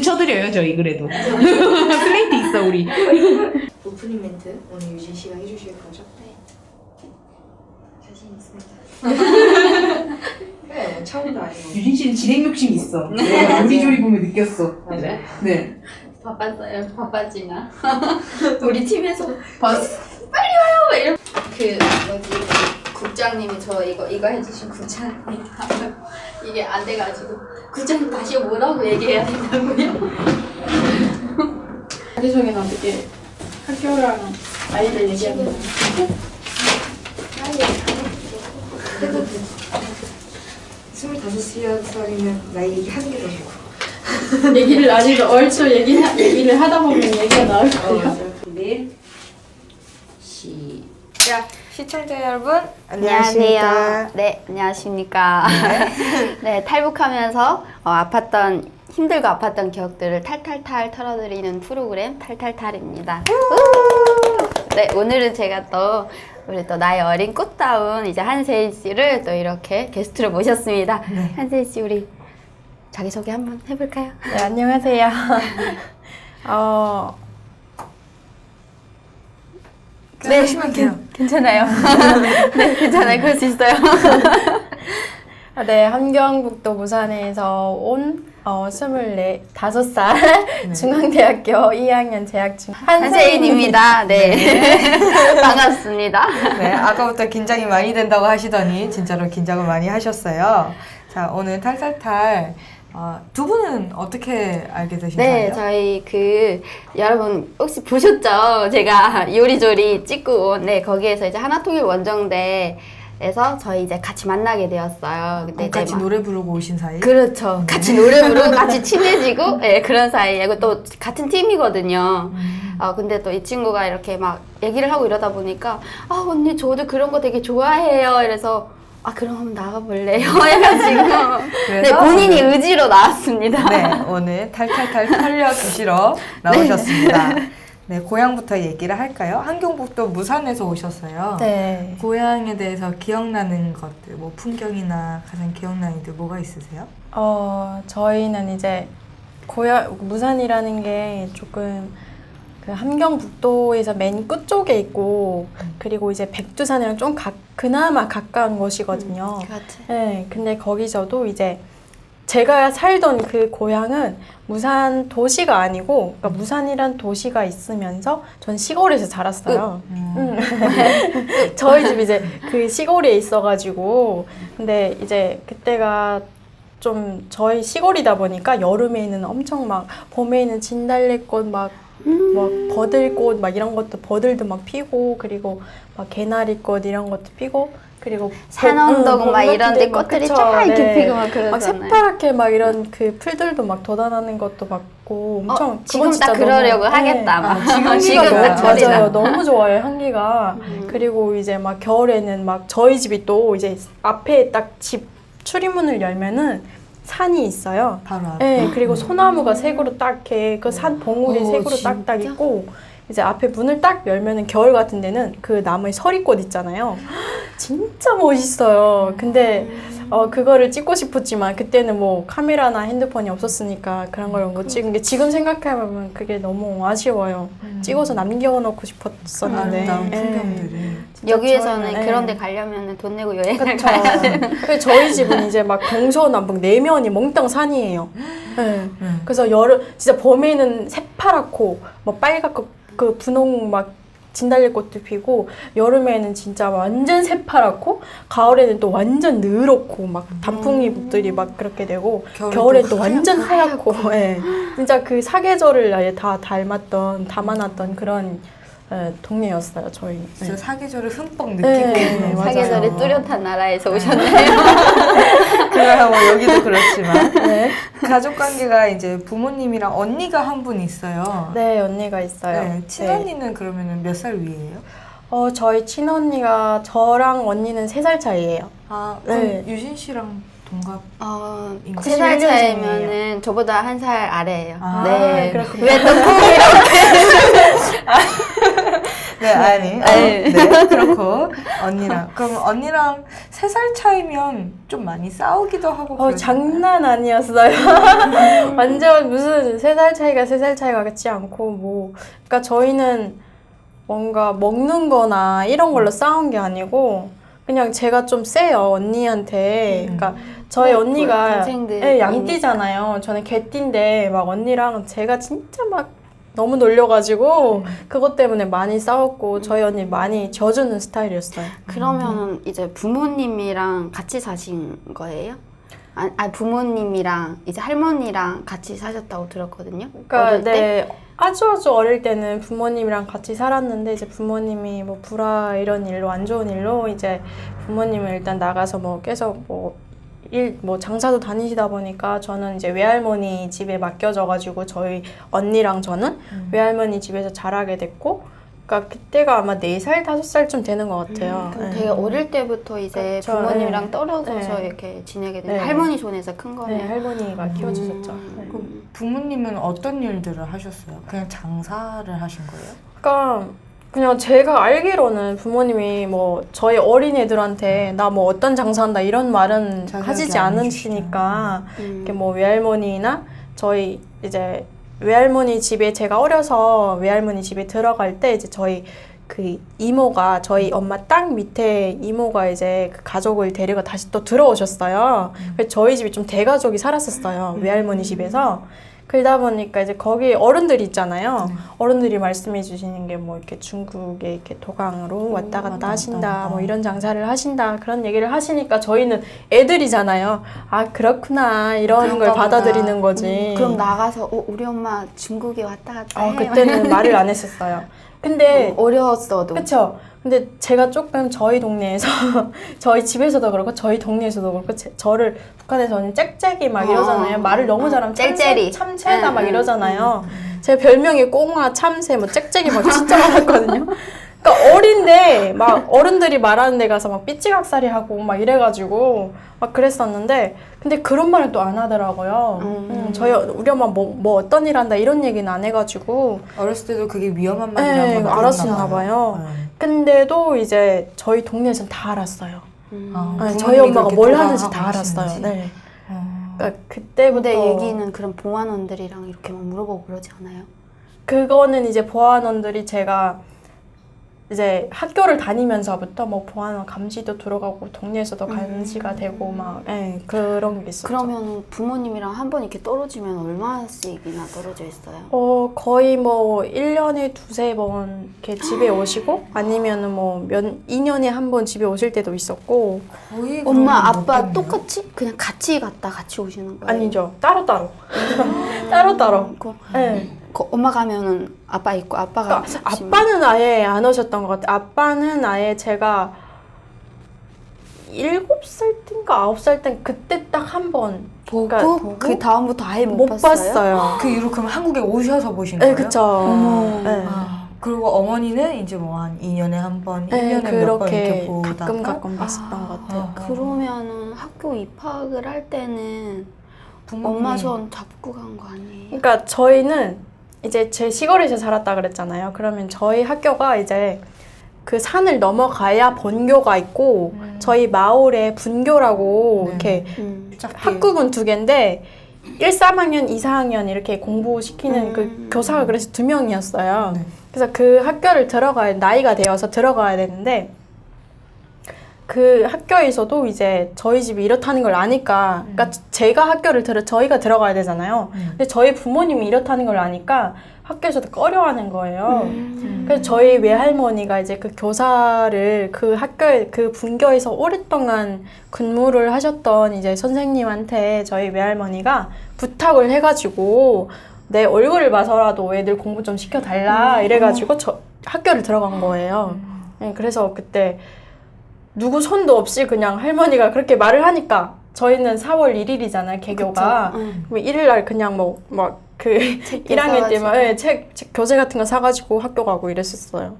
멘트 쳐드려요 저희 그래도. 플레이트 있어 우리. 오프닝 멘트 오늘 유진 씨가 해주실 거죠? 네. 자신 있습니다. 그래, 뭐 처음도 아니고. 유진 씨는 진행 욕심 있어. 내가 요리조리 보면 느꼈어. 맞아요. 네. 바빴어요. 바빠지나. 우리 팀에서 봤. 왜 이러? 그 뭐지 국장님이 저 이거 해주신 국장님 이게 안 돼가지고 국장님 다시 뭐라고 얘기해야 된다고요? 자기소개는 어떻게 학교랑 아이들 얘기하는 거? 그래도 25살이면 나이 얘기하는 게 더 좋고. 얘기를 아직 얼추 얘기를 하다 보면 얘기가 나올 거예요. 준비 시작. 시청자 여러분 안녕하세요. 네, 안녕하십니까. 네, 탈북하면서 아팠던 힘들고 아팠던 기억들을 탈탈탈 털어드리는 프로그램 탈탈탈입니다. 네, 오늘은 제가 또 우리 또 나의 어린 꽃다운 이제 한세희 씨를 또 이렇게 게스트로 모셨습니다. 네. 한세희 씨 우리 자기소개 한번 해볼까요? 네, 안녕하세요. 네, 하시면 돼요. 괜찮아요. 네, 괜찮아요. 그럴 수 있어요. 네, 함경북도 무산에서 온 25살 중앙대학교 2학년 재학 중 한세인입니다. 네. 반갑습니다. 네, 아까부터 긴장이 많이 된다고 하시더니 진짜로 긴장을 많이 하셨어요. 자, 오늘 탈탈탈 두 분은 어떻게 알게 되신 네, 거예요? 저희 여러분 혹시 보셨죠? 제가 요리조리 찍고 온, 네, 거기에서 이제 하나통일 원정대에서 저희 이제 같이 만나게 되었어요. 근데 이제 같이 노래 부르고 오신 사이? 그렇죠. 같이 노래 부르고 같이 친해지고, 네, 그런 사이에. 또 같은 팀이거든요. 근데 또 이 친구가 이렇게 막 얘기를 하고 이러다 보니까, 언니, 저도 그런 거 되게 좋아해요. 이래서, 그럼 한번 나가볼래요? 해가지고. 네, 본인이 의지로 나왔습니다. 네, 오늘 탈탈탈 털려주시러 나오셨습니다. 네, 고향부터 얘기를 할까요? 함경북도 무산에서 오셨어요. 네. 고향에 대해서 기억나는 것들, 뭐 풍경이나 가장 기억나는 일들 뭐가 있으세요? 저희는 이제 무산이라는 게 조금 그 함경북도에서 맨 끝쪽에 있고 그리고 이제 백두산이랑 좀 그나마 가까운 곳이거든요. 그렇지. 네, 근데 거기서도 이제 제가 살던 그 고향은 무산 도시가 아니고 그러니까 무산이란 도시가 있으면서 전 시골에서 자랐어요. 저희 집 이제 그 시골에 있어가지고 근데 이제 그때가 좀 저희 시골이다 보니까 여름에는 엄청 막 봄에는 진달래꽃 막 버들꽃 막 이런 것도 버들도 막 피고 그리고 막 개나리꽃 이런 것도 피고 그리고 산원동 막 이런 데 꽃들이 쫙 이렇게 피고 막 그러잖아요. 막 새파랗게 막 이런 그 풀들도 막 돋아나는 것도 맞고 엄청 지금 그건 진짜 딱 그러려고 너무, 하겠다. 막. 지금 딱 저리다. 맞아요. 너무 좋아요 향기가. 그리고 이제 막 겨울에는 막 저희 집이 또 이제 앞에 딱 집 출입문을 열면은 산이 있어요. 바로 앞에. 네, 그리고 소나무가 색으로 딱 이렇게 그 산 봉우리 색으로 딱딱 있고 이제 앞에 문을 딱 열면은 겨울 같은 데는 그 나무에 서리꽃 있잖아요. 진짜 멋있어요. 근데 그거를 찍고 싶었지만 그때는 뭐 카메라나 핸드폰이 없었으니까 그런 걸 못 찍은 게 지금 생각해보면 그게 너무 아쉬워요. 찍어서 남겨놓고 싶었었는데. 아름다운 네. 풍경들을. 여기에서는 저희는, 그런 데 가려면 돈 내고 여행을 그쵸. 가야 되는. 그 저희 집은 이제 막 동서남북 내면이 몽땅 산이에요. 네. 그래서 진짜 봄에는 새파랗고 뭐 빨갛고 그 분홍 막 진달래꽃도 피고 여름에는 진짜 완전 새파랗고 가을에는 또 완전 누렇고 막 단풍잎들이 막 그렇게 되고 겨울엔 또 완전 하얗고 예. 진짜 그 사계절을 아예 다 담아놨던 그런 동네였어요 저희. 진짜 사계절을 흠뻑 느끼고 네, 있는 맞아요. 사계절의 뚜렷한 나라에서 오셨네요. 그래야 뭐 여기도 그렇지만 네. 가족 관계가 이제 부모님이랑 언니가 한 분 있어요. 네, 언니가 있어요. 네, 친언니는 그러면 몇 살 위예요? 저희 친언니가 저랑 언니는 3살 차이예요. 그럼 네. 유진 씨랑 동갑? 3살 차이면은 저보다 1살 아래예요. 네. 그렇군요. 왜 또 네, 아니. 네. 네, 그렇고 언니랑 그럼 언니랑 3살 차이면 좀 많이 싸우기도 하고 그러잖아요. 장난 아니었어요. 완전 무슨 3살 차이가 3살 차이가 같지 않고 뭐 그러니까 저희는 뭔가 먹는 거나 이런 걸로 싸운 게 아니고 그냥 제가 좀 세요 언니한테. 그러니까 저희 언니가 동생들 양띠잖아요. 저는 개띠인데 막 언니랑 제가 진짜 막 너무 놀려가지고 그것 때문에 많이 싸웠고 저희 언니 많이 져주는 스타일이었어요. 그러면은 이제 부모님이랑 같이 사신 거예요? 아니 부모님이랑 이제 할머니랑 같이 사셨다고 들었거든요. 그러니까 어릴 때? 네 아주 어릴 때는 부모님이랑 같이 살았는데 이제 부모님이 뭐 불화 이런 일로 안 좋은 일로 이제 부모님을 일단 나가서 뭐 계속 뭐 장사도 다니시다 보니까 저는 이제 외할머니 집에 맡겨져가지고 저희 언니랑 저는 외할머니 집에서 자라게 됐고, 그러니까 그때가 아마 4살, 5살쯤 되는 것 같아요. 그럼 네. 되게 어릴 때부터 이제 그쵸, 부모님이랑 네. 떨어져서 네. 이렇게 지내게 된 네. 할머니 손에서 큰 거네요. 네, 할머니가 키워주셨죠. 네. 그럼 부모님은 어떤 일들을 하셨어요? 그냥 장사를 하신 거예요? 그러니까 그냥 제가 알기로는 부모님이 뭐 저희 어린애들한테 나 뭐 어떤 장사한다 이런 말은 자세하게 하시지 안 않으시니까 이렇게 뭐 외할머니나 저희 이제 외할머니 집에 제가 어려서 외할머니 집에 들어갈 때 이제 저희 그 이모가 저희 엄마 딱 밑에 이모가 이제 그 가족을 데리고 다시 또 들어오셨어요. 그래서 저희 집이 좀 대가족이 살았었어요. 외할머니 집에서. 그러다 보니까 이제 거기 어른들이 있잖아요. 어른들이 말씀해 주시는 게 뭐 이렇게 중국에 이렇게 도강으로 왔다 갔다 하신다, 뭐 이런 장사를 하신다, 그런 얘기를 하시니까 저희는 애들이잖아요. 아, 그렇구나. 이런 걸 그런가 받아들이는 거지. 그럼 나가서 우리 엄마 중국에 왔다 갔다 해. 그때는 말을 안 했었어요. 근데 어려웠어도. 그쵸? 근데 제가 조금 저희 동네에서 저희 집에서도 그렇고 저희 동네에서도 그렇고 저를 북한에서는 짹짹이 막 이러잖아요. 말을 너무 잘하면 짹짹이. 참새다 막 이러잖아요. 제 별명이 꽁아, 참새, 뭐 짹짹이 막 진짜 많았거든요. 그러니까 어린데 막 어른들이 말하는 데 가서 막 삐치각살이 하고 막 이래가지고 막 그랬었는데 근데 그런 말을 또 안 하더라고요. 우리 엄마 뭐 어떤 일 한다 이런 얘기는 안 해가지고 어렸을 때도 그게 위험한 말이라는 네, 걸 알았었나 봐요. 네. 근데도 이제 저희 동네에서는 다 알았어요. 아, 네, 부모님이 저희 엄마가 그렇게 뭘 하는지 도망하고 다 알았어요. 하시는지. 네. 어. 그러니까 그때부터 근데 얘기는 그런 보안원들이랑 이렇게 막 물어보고 그러지 않아요? 그거는 이제 보안원들이 제가 이제 학교를 다니면서부터 뭐 보안원 감시도 들어가고 동네에서도 감시가 되고 막 그런 게 있었죠. 그러면 부모님이랑 한 번 이렇게 떨어지면 얼마씩이나 떨어져 있어요? 거의 뭐 1년에 2-3번 이렇게 집에 오시고 아니면은 뭐 2년에 한 번 집에 오실 때도 있었고. 거의 엄마, 그런 아빠 것 때문에요? 똑같이? 그냥 같이 갔다 같이 오시는 거예요? 아니죠. 따로따로. 따로따로. 네. 엄마 가면은 아빠 있고 아빠가 아빠는 아예 안 오셨던 것 같아요. 아빠는 아예 제가 7살 땐가 9살 땐 그때 딱 한 번 보고 그 다음부터 아예 못 봤어요? 그 이후로 그럼 한국에 오셔서 보신 네, 거예요? 그쵸. 어머. 네. 아, 그리고 어머니는 이제 뭐 한 2년에 한 번, 1년에 네, 몇 번 그렇게 이렇게 보다가 가끔 봤었던 것 같아요. 그러면은 학교 입학을 할 때는 엄마 손 잡고 간 거 아니에요? 그러니까 저희는 이제 제 시골에서 살았다 그랬잖아요. 그러면 저희 학교가 이제 그 산을 넘어가야 본교가 있고 저희 마을에 분교라고 네. 이렇게 작게. 학급은 2개인데 1, 3학년, 2, 4학년 이렇게 공부시키는 그 교사가 그래서 2명이었어요. 네. 그래서 그 학교를 나이가 되어서 들어가야 되는데 그 학교에서도 이제 저희 집이 이렇다는 걸 아니까 그러니까 제가 저희가 들어가야 되잖아요. 근데 저희 부모님이 이렇다는 걸 아니까 학교에서도 꺼려하는 거예요. 그래서 저희 외할머니가 이제 그 교사를 그 학교에 그 분교에서 오랫동안 근무를 하셨던 이제 선생님한테 저희 외할머니가 부탁을 해가지고 내 얼굴을 봐서라도 애들 공부 좀 시켜달라 이래가지고 학교를 들어간 거예요. 그래서 그때 누구 손도 없이 그냥 할머니가 그렇게 말을 하니까 저희는 4월 1일이잖아요, 개교가. 그럼 1일날 그냥 막 그 1학년 때만 책 교재 같은 거 사가지고 학교 가고 이랬었어요.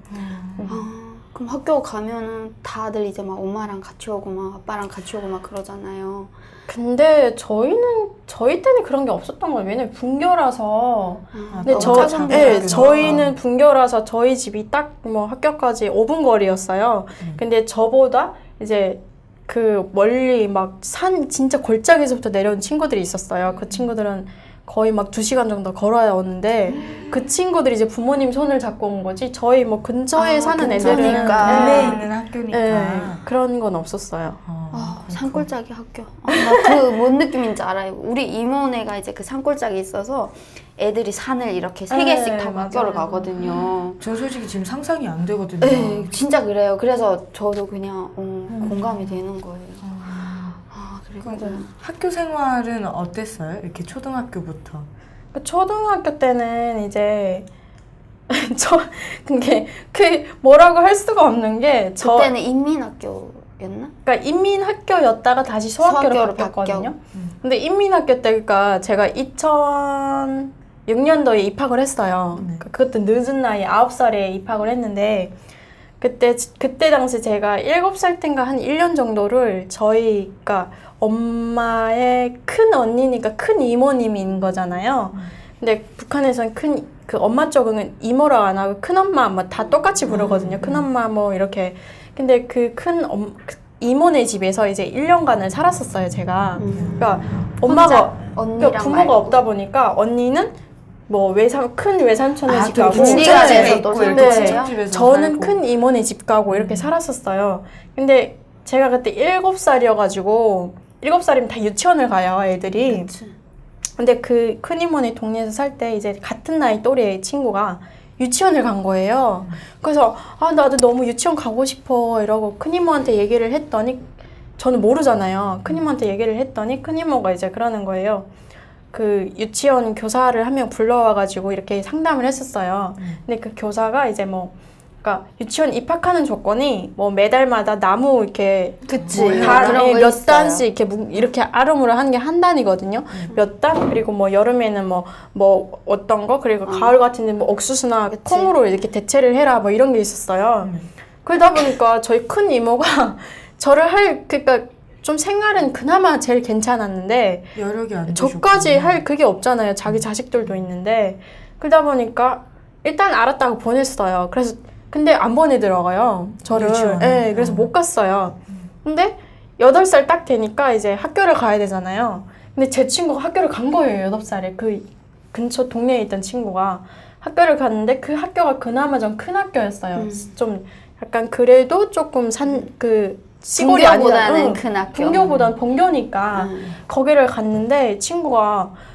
그럼 학교 가면은 다들 이제 막 엄마랑 같이 오고 막 아빠랑 같이 오고 막 그러잖아요. 근데 저희 때는 그런 게 없었던 거예요. 왜냐면 분교라서. 근데 작은 저희는 분교라서 저희 집이 딱 뭐 학교까지 5분 거리였어요. 근데 저보다 이제 그 멀리 막 산 진짜 골짜기에서부터 내려온 친구들이 있었어요. 그 친구들은 거의 막 2시간 정도 걸어야 오는데 그 친구들이 이제 부모님 손을 잡고 온 거지. 저희 뭐 근처에 사는 애들은 근처니까. 군내에 있는 학교니까. 그런 건 없었어요. 산골짜기 학교. 나 그 뭔 느낌인지 알아요. 우리 이모네가 이제 그 산골짜기 있어서 애들이 산을 이렇게 3개씩 타고 학교를 가거든요. 저 솔직히 지금 상상이 안 되거든요. 네, 진짜 그래요. 그래서 저도 그냥 공감이 되는 거예요. 그리고 학교 생활은 어땠어요? 이렇게 초등학교부터. 그 초등학교 때는 이제 그게 뭐라고 할 수가 없는 게 그때는 인민학교였나? 그러니까 인민학교였다가 다시 소학교로 소학교로 바뀌었거든요. 근데 인민학교 때가 제가 2006년도에 입학을 했어요. 그것도 늦은 나이 9살에 입학을 했는데 그때 당시 제가 7살 때인가 한 1년 정도를 그러니까 엄마의 큰 언니니까 큰 이모님인 거잖아요. 근데 북한에서는 그 엄마 쪽은 이모라고 안 하고 큰엄마 뭐 다 똑같이 부르거든요. 큰엄마 뭐 이렇게. 근데 그 이모네 집에서 이제 1년간을 살았었어요, 제가. 그러니까 엄마가 그러니까 부모가 말고. 없다 보니까 언니는 뭐 큰 외삼촌네 집 가고 친지가 집에 돼서 있고 또 이렇게 살고. 친척집에서 저는 살고. 큰 이모네 집 가고 이렇게 살았었어요. 근데 제가 그때 7살이어가지고 7살이면 다 유치원을 가요, 애들이. 근데 그 큰 이모네 동네에서 살 때 이제 같은 나이 또래의 친구가 유치원을 간 거예요. 그래서 나도 너무 유치원 가고 싶어 이러고 큰 이모한테 얘기를 했더니 저는 모르잖아요. 큰 이모한테 얘기를 했더니 큰 이모가 이제 그러는 거예요. 그 유치원 교사를 한 명 불러와가지고 이렇게 상담을 했었어요. 근데 그 교사가 이제 그러니까 유치원 입학하는 조건이 뭐 매달마다 나무 이렇게 그치. 뭐 그런 거 몇 있어요. 단씩 이렇게 아름으로 하는 게 한 단이거든요. 몇 단, 그리고 뭐 여름에는 뭐 어떤 거, 그리고 가을 같은데 뭐 옥수수나 콩으로 이렇게 대체를 해라 뭐 이런 게 있었어요. 그러다 보니까 저희 큰 이모가 저를 그러니까 좀 생활은 그나마 제일 괜찮았는데 여력이 안 저까지 할 그게 없잖아요. 자기 자식들도 있는데. 그러다 보니까 일단 알았다고 보냈어요. 그래서 근데 안 보내더라고요, 저를. 네, 그래서 못 갔어요. 근데 8살 딱 되니까 이제 학교를 가야 되잖아요. 근데 제 친구가 학교를 간 거예요, 8살에. 그 근처 동네에 있던 친구가 학교를 갔는데 그 학교가 그나마 좀 큰 학교였어요. 좀 약간 그래도 조금 시골이 분교보다는 큰 학교. 분교보다는 본교니까 거기를 갔는데 친구가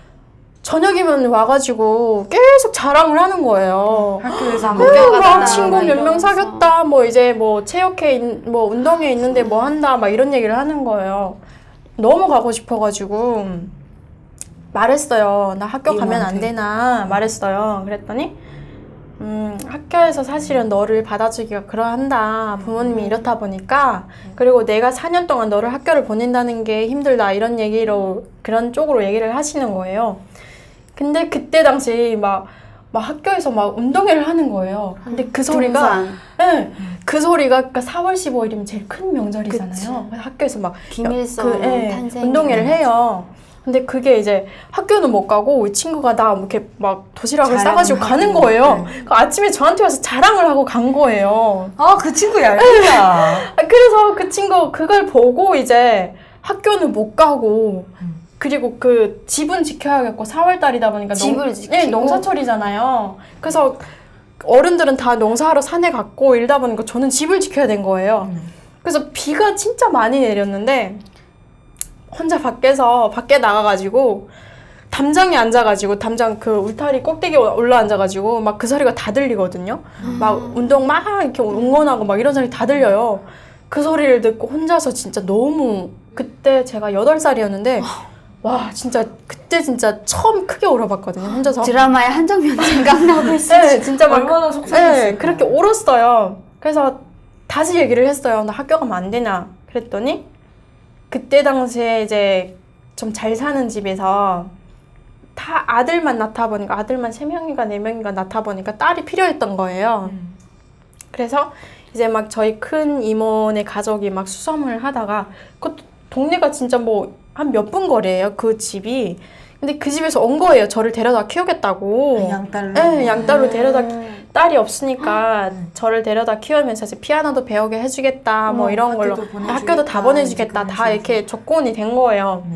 저녁이면 와가지고 계속 자랑을 하는 거예요. 학교에서 막 친구 몇 명 사귀었다, 뭐 이제 뭐 체육회, 뭐 운동회 있는데 뭐 한다, 막 이런 얘기를 하는 거예요. 너무 가고 싶어가지고 말했어요. 나 학교 가면 안 되나 말했어요. 그랬더니 학교에서 사실은 너를 받아주기가 그러한다. 부모님이 이렇다 보니까. 그리고 내가 4년 동안 너를 학교를 보낸다는 게 힘들다. 이런 얘기로, 그런 쪽으로 얘기를 하시는 거예요. 근데 그때 당시 막 학교에서 막 운동회를 하는 거예요. 근데 그 소리가, 네, 그 소리가 그러니까 4월 15일이면 제일 큰 명절이잖아요. 그래서 학교에서 막 김일성 탄생 운동회를 해요. 근데 그게 이제 학교는 못 가고 이 친구가 나 이렇게 막 도시락을 싸가지고 가는 거예요. 그 아침에 저한테 와서 자랑을 하고 간 거예요. 그 친구 얄밉다. 그래서 그 친구 그걸 보고 이제 학교는 못 가고 그리고 그 집은 지켜야겠고 4월달이다 보니까 집을 지키고 농사철이잖아요. 그래서 어른들은 다 농사하러 산에 갔고 이러다 보니까 저는 집을 지켜야 된 거예요. 그래서 비가 진짜 많이 내렸는데 혼자 밖에 나가가지고 담장에 앉아가지고 담장 그 울타리 꼭대기에 올라 앉아가지고 막 그 소리가 다 들리거든요. 막 운동 막 이렇게 응원하고 막 이런 소리 다 들려요. 그 소리를 듣고 혼자서 진짜 너무 그때 제가 8살이었는데 와 진짜 그때 진짜 처음 크게 울어봤거든요. 혼자서. 드라마의 한 장면 생각나고 있어요. 네, 진짜 막 얼마나 속상했을까. 네, 그렇게 울었어요. 그래서 다시 얘기를 했어요. 나 학교 가면 안 되나? 그랬더니 그때 당시에 이제 좀 잘 사는 집에서 다 아들만 낳다 보니까 아들만 3명인가 4명인가 낳다 보니까 딸이 필요했던 거예요. 그래서 이제 막 저희 큰 이모네 가족이 막 수섬을 하다가 그 동네가 진짜 뭐 한 몇 분 거리예요, 그 집이. 근데 그 집에서 온 거예요. 저를 데려다 키우겠다고. 양딸로. 네, 양딸로 데려다 딸이 없으니까 저를 데려다 키우면서 이제 피아노도 배우게 해주겠다 뭐 이런 걸로 학교도 다 보내주겠다 다 이렇게 조건이 된 거예요.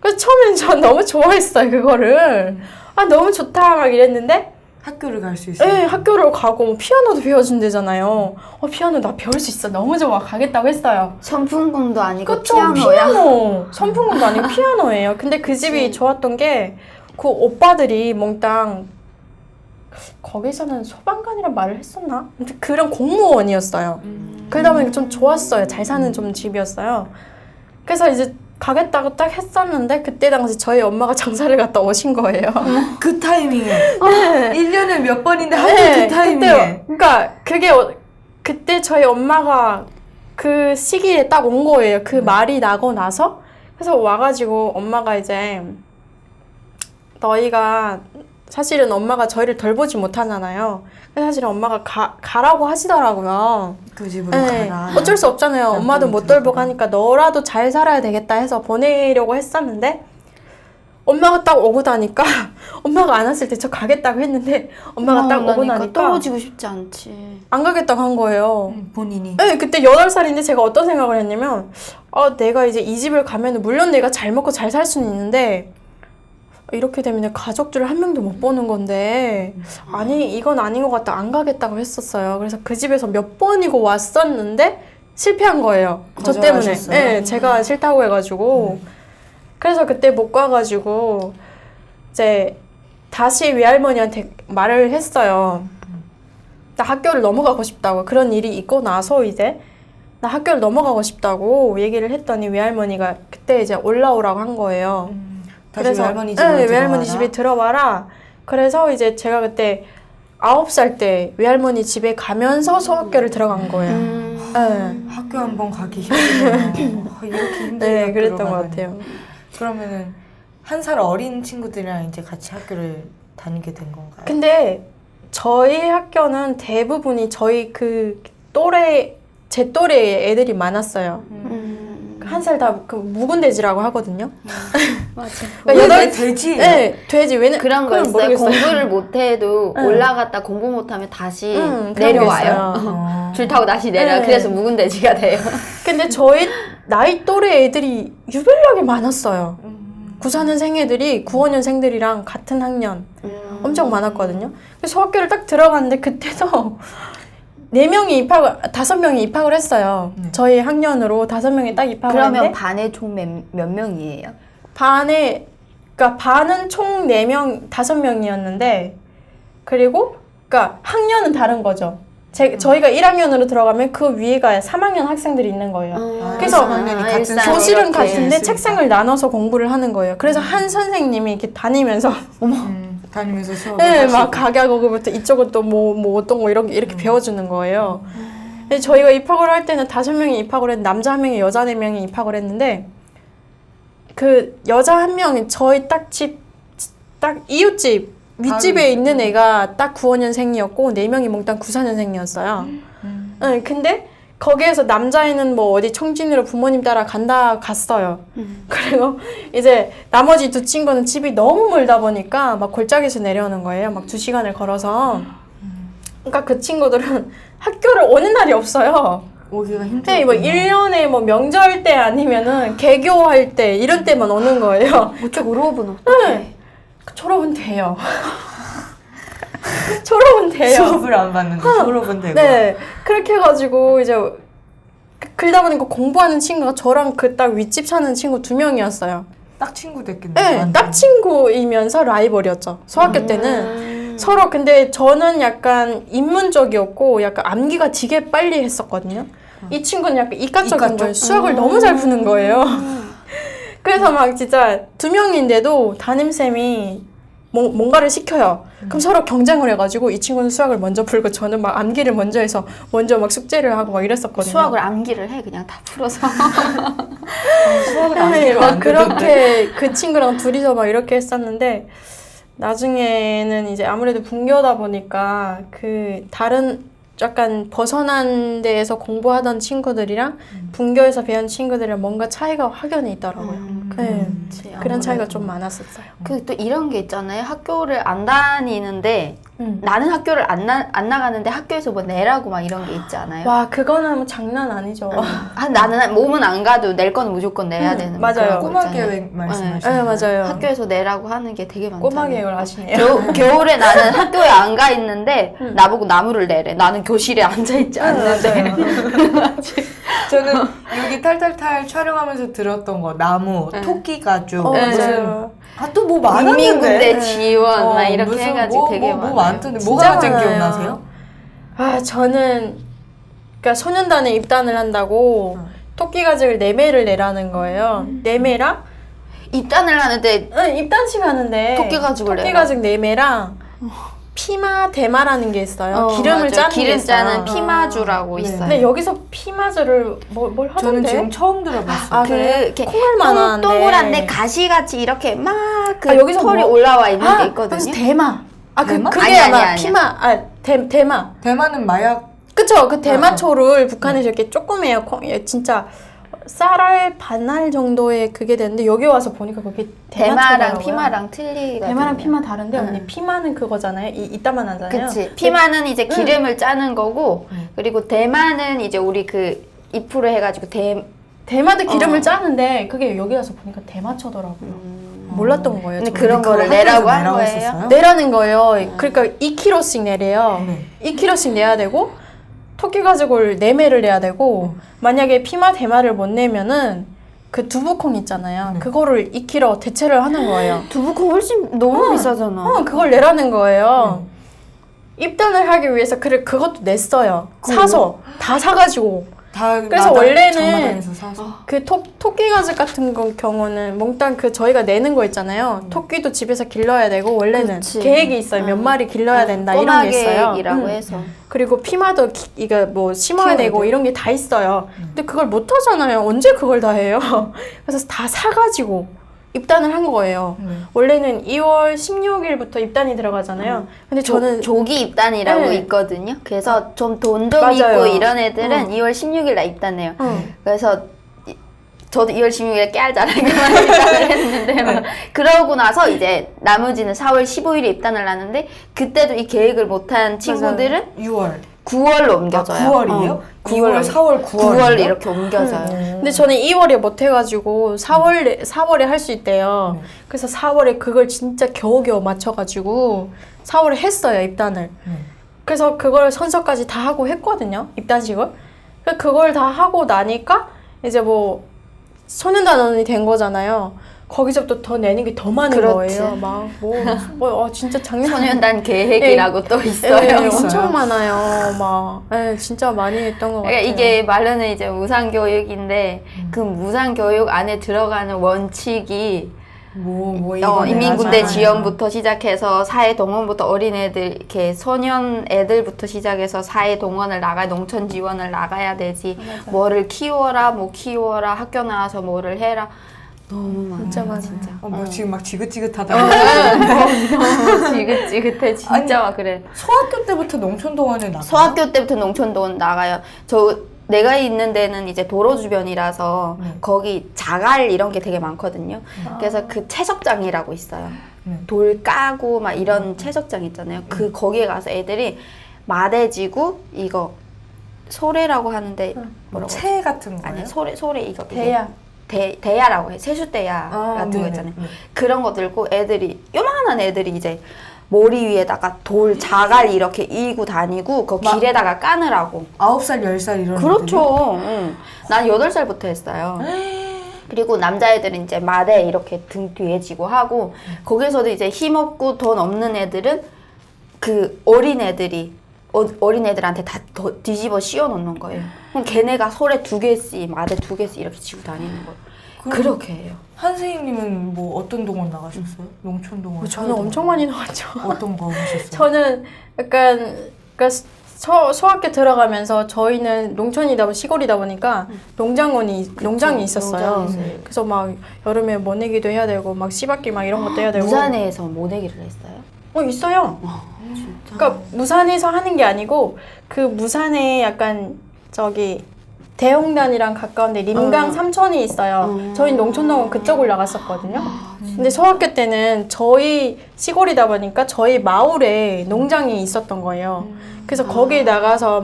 그래서 처음엔 전 너무 좋아했어요 그거를. 아 너무 좋다 막 이랬는데 학교를 갈 수 있어요. 네, 학교를 가고 뭐 피아노도 배워준대잖아요. 피아노 나 배울 수 있어. 너무 좋아. 가겠다고 했어요. 선풍공도 아니고 그쵸, 피아노야. 피아노. 선풍공도 아니고 피아노예요. 근데 그 집이 좋았던 게 그 오빠들이 몽땅 거기서는 소방관이란 말을 했었나? 근데 그런 공무원이었어요. 그러다 보니까 좀 좋았어요. 잘 사는 좀 집이었어요. 그래서 이제 가겠다고 딱 했었는데 그때 당시 저희 엄마가 장사를 갔다 오신 거예요. 그 타이밍에. 네. 1년에 몇 번인데 하필 네, 그 타이밍에. 그때, 그러니까 그게 그때 저희 엄마가 그 시기에 딱 온 거예요. 그 말이 나고 나서. 그래서 와가지고 엄마가 이제 너희가 사실은 엄마가 저희를 덜 보지 못하잖아요. 그래서 사실은 엄마가 가라고 하시더라고요. 그 집으로 네, 가라. 어쩔 수 없잖아요. 엄마도 못 돌보고 하니까 너라도 잘 살아야 되겠다 해서 보내려고 했었는데 엄마가 딱 오고 나니까 엄마가 안 왔을 때 저 가겠다고 했는데 엄마가 딱 오고 나니까 떨어지고 싶지 않지. 안 가겠다고 한 거예요. 본인이. 네, 그때 8살인데 제가 어떤 생각을 했냐면 내가 이제 이 집을 가면 물론 내가 잘 먹고 잘 살 수는 있는데 이렇게 되면 내 가족들을 한 명도 못 보는 건데 아니 이건 아닌 것 같다 안 가겠다고 했었어요. 그래서 그 집에서 몇 번이고 왔었는데 실패한 거예요. 저 때문에. 거절하셨어요? 네, 제가 싫다고 해가지고 그래서 그때 못 가가지고 이제 다시 외할머니한테 말을 했어요. 나 학교를 넘어가고 싶다고. 그런 일이 있고 나서 이제 나 학교를 넘어가고 싶다고 얘기를 했더니 외할머니가 그때 이제 올라오라고 한 거예요. 다시 외할머니 집으로 네, 외할머니 들어와라? 집에 들어와라. 그래서 이제 제가 그때 9살 때 외할머니 집에 가면서 소학교를 들어간 거예요. 네. 학교 한 번 가기 힘들어요. 이렇게 힘든 네, 학교로 그랬던 것 가다니. 같아요. 그러면은 1살 어린 친구들이랑 이제 같이 학교를 다니게 된 건가요? 근데 저희 학교는 대부분이 저희 그 제 또래 애들이 많았어요. 1살 다 그 묵은 돼지라고 하거든요. 맞아. 왜 돼지? 네, 돼지. 왜냐 그런 거 그건 있어요. 모르겠어요. 공부를 못해도 응. 올라갔다 공부 못하면 다시 그런 게 내려와요. 있어요. 줄 타고 다시 내려요. 네. 그래서 묵은 돼지가 돼요. 근데 저희 나이 또래 애들이 유별나게 많았어요. 94년생 애들이 95년생들이랑 같은 학년 엄청 많았거든요. 그래서 소학교를 딱 들어갔는데 그때도 5명이 입학을 했어요. 저희 학년으로 5명이 딱 입학을 그러면 했는데 반에 총 몇 명이에요? 그러니까 반은 총 4명, 5명이었는데 그리고 그러니까 학년은 다른 거죠. 저희가 1학년으로 들어가면 그 위에가 3학년 학생들이 있는 거예요. 그래서 교실은 같은데 책상을 나눠서 공부를 하는 거예요. 그래서 한 선생님이 이렇게 다니면서 다니면서 수업을 네, 하시고. 막 가게하고부터 이쪽은 또 뭐 어떤 거 이렇게 배워주는 거예요. 근데 저희가 입학을 할 때는 5명이 입학을 했는데 남자 1명이 여자 4명이 입학을 했는데 그 여자 1명이 저희 딱 이웃집 윗집에 있는 애가 딱 95년생이었고 4명이 몽땅 94년생이었어요. 네, 근데 거기에서 남자애는 뭐 어디 청진으로 부모님 따라 갔어요. 그리고 이제 나머지 2 친구는 집이 너무 멀다 보니까 막 골짜기에서 내려오는 거예요. 막 2시간을 걸어서. 그러니까 그 친구들은 학교를 오는 날이 없어요. 오기가 힘들어. 네, 뭐 1년에 뭐 명절 때 아니면은 개교할 때 이런 때만 오는 거예요. 졸업은 어떻게? 졸업은 돼요. 졸업은 돼요. 수업을 안 받는데 졸업은 되고. 네, 그렇게 해가지고 이제 그러다 보니까 공부하는 친구가 저랑 그 딱 윗집 사는 친구 2명이었어요. 딱 친구 됐겠네. 네, 완전. 딱 친구이면서 라이벌이었죠. 소학교 때는 서로. 근데 저는 약간 인문적이었고 약간 암기가 되게 빨리 했었거든요. 이 친구는 약간 이과적인 거예요. 수학을 너무 잘 푸는 거예요. 그래서 막 진짜 2명인데도 담임쌤이 뭔가를 시켜요. 그럼 서로 경쟁을 해가지고 이 친구는 수학을 먼저 풀고 저는 막 암기를 먼저 해서 먼저 막 숙제를 하고 막 이랬었거든요. 수학을 암기를 해 그냥 다 풀어서. 수학을 안 네, 해요. 막 그렇게 그 친구랑 둘이서 막 이렇게 했었는데 나중에는 이제 아무래도 분교다 보니까 그 다른 약간 벗어난 데에서 공부하던 친구들이랑 분교에서 배운 친구들이랑 뭔가 차이가 확연히 있더라고요. 네. 그런 차이가 좀 많았었어요. 그 또 이런 게 있잖아요. 학교를 안 다니는데 나는 학교를 안 나가는데 학교에서 뭐 내라고 막 이런 게 있지 않아요? 와, 그거는 뭐 장난 아니죠. 나는 몸은 안 가도 낼 건 무조건 내야 되는 맞아요. 그런 거 꼬마 있잖아요. 계획 말씀하시는 네, 거예요? 맞아요. 학교에서 내라고 하는 게 되게 많잖아요. 꼬마 계획을 하시네요. 겨울에 나는 학교에 안 가 있는데 나보고 나무를 내래. 나는 교실에 앉아 있지 않는데. 저는 여기 탈탈탈 촬영하면서 들었던 거 나무, 토끼 가죽, 맞아요. 또 뭐 많았는데 국민군대 지원 막 이렇게 무슨 해가지고 되게 많아요. 많던데 진짜 뭐가 가장 많아요. 기억나세요? 아, 저는 그러니까 소년단에 입단을 한다고 토끼 가죽을 4매를 내라는 거예요. 4매랑 입단을 하는데 입단식 하는데 토끼 가죽을 토끼 내라. 가죽 4매랑 피마 대마라는 게 있어요. 기름을 맞아요. 짜는 게 기름 있어요. 짜는 피마주라고 네. 있어요. 근데 여기서 피마주를 뭘 하던데? 저는 지금 처음 들어봤어요. 아, 그래? 이렇게 콩알만한데. 동그란데 가시같이 이렇게 막 그 여기서 털이 뭐- 올라와 있는 게 그래서 있거든요. 대마. 대마? 그게 아니야, 아마 아니야, 아니야. 피마. 대마. 대만은 마약 그쵸? 그 대마초를 북한에서 이렇게 조그매요. 진짜 쌀알 반알 정도의 그게 되는데 여기 와서 보니까 그게 대마랑 대마초더라고요. 피마랑 틀리거든요. 대마랑 피마 다른데 언니 피마는 그거잖아요. 이따만 하잖아요. 그치. 피마는 이제 기름을 짜는 거고 그리고 대마는 이제 우리 그 잎으로 해가지고 대마도 기름을 짜는데 그게 여기 와서 보니까 대마초더라고요. 몰랐던 거예요. 근데 저는. 그런 거를 학교에서 내라고 한 내라고 거예요. 했었어요? 내라는 거예요. 그러니까 2kg씩 내래요. 네. 2kg씩 내야 되고 토끼 가죽을 4매를 내야 되고 만약에 피마 대마를 못 내면은 그 두부콩 있잖아요. 그거를 2kg 대체를 하는 거예요. 두부콩 훨씬 너무 비싸잖아. 그걸 내라는 거예요. 입단을 하기 위해서 그것도 냈어요. 사서 다 사가지고. 다 그래서 원래는 전마당에서 사서 그 토끼 가죽 같은 경우는 몽땅 그 저희가 내는 거 있잖아요. 토끼도 집에서 길러야 되고 원래는 그치. 계획이 있어요. 몇 마리 길러야 된다 이런 꼬마 게 있어요. 계획이라고 해서. 그리고 피마도 이거 뭐 심어야 키워야 되고 돼. 이런 게 다 있어요. 근데 그걸 못 하잖아요. 언제 그걸 다 해요? 그래서 다 사가지고 입단을 한 거예요. 원래는 2월 16일부터 입단이 들어가잖아요. 근데 저는 조기 입단이라고 네. 있거든요. 그래서 좀 돈 좀 맞아요. 있고 이런 애들은 2월 16일 날 입단해요. 응. 그래서 저도 2월 16일에 깨알 자라기만 입단을 했는데 막 그러고 나서 이제 나머지는 4월 15일에 입단을 하는데 그때도 이 계획을 못한 친구들은 6월 9월로 옮겨져요. 9월이에요? 9월 4월 9월 이렇게 옮겨져요. 근데 저는 2월에 못 해가지고 4월에 할 수 있대요. 그래서 4월에 그걸 진짜 겨우겨우 맞춰가지고 4월에 했어요 입단을. 그래서 그걸 선서까지 다 하고 했거든요 입단식을. 그걸 다 하고 나니까 이제 뭐 소년단원이 된 거잖아요. 거기서부터 더 내는 게 더 많은 그렇지. 거예요. 진짜 장난. 소년단 계획이라고 또 있어요. 예, 엄청 많아요. 진짜 많이 했던 것 그러니까 같아요. 이게 말로는 이제 무상교육인데 그 무상교육 안에 들어가는 원칙이 인민군대 지원부터 시작해서 사회동원부터 어린애들 이렇게 소년 애들부터 시작해서 사회동원을 나가야 농촌 지원을 나가야 되지. 뭐를 키워라 뭐 키워라 학교 나와서 뭐를 해라. 너무 많아. 진짜 많아요. 진짜. 지금 막 지긋지긋하다. 너무 지긋지긋해 진짜 막 그래. 소학교 때부터 농촌동원에 나가. 소학교 때부터 농촌동원 나가요. 내가 있는 데는 이제 도로 주변이라서 거기 자갈 이런 게 되게 많거든요. 그래서 그 채석장이라고 있어요. 돌 까고 막 이런 채석장 있잖아요. 거기에 가서 애들이 마대지구 이거 소래라고 하는데 뭐라고 하지? 채 같은 거예요? 아니 소래 이거 대야. 대야라고 해. 세숫대야 같은 거 네네. 있잖아요. 그런 거 들고 애들이 요만한 애들이 이제 머리 위에다가 돌 자갈 이렇게 이고 다니고 그 길에다가 까느라고. 9살, 10살 이런 그렇죠. 응. 난 8살부터 했어요. 그리고 남자애들은 이제 마대 이렇게 등 뒤에 지고 하고 거기서도 이제 힘없고 돈 없는 애들은 그 어린애들이 어린애들한테 다 뒤집어 씌워 놓는 거예요. 그럼 걔네가 소래 2개씩 마대 2개씩 이렇게 지고 다니는 거예요. 그렇게 해요. 한세희님은 뭐 어떤 동원 나가셨어요? 농촌 동원? 저는 엄청 많이 나왔죠. 어떤 거 하셨어요? 저는 약간 그러니까 소학교 들어가면서 저희는 농촌이다 시골이다 보니까 농장이 있었어요. 농장이 그래서 막 여름에 모내기도 해야 되고 막 씨바끼 막 이런 것도 해야 되고. 무산에서 모내기를 했어요? 있어요. 진짜. 그러니까 무산에서 하는 게 아니고 그 무산에 약간 저기 대홍단이랑 가까운데 림강 삼촌이 있어요. 저희 농촌농은 그쪽을 나갔었거든요. 근데 소학교 때는 저희 시골이다 보니까 저희 마을에 농장이 있었던 거예요. 그래서 거기 나가서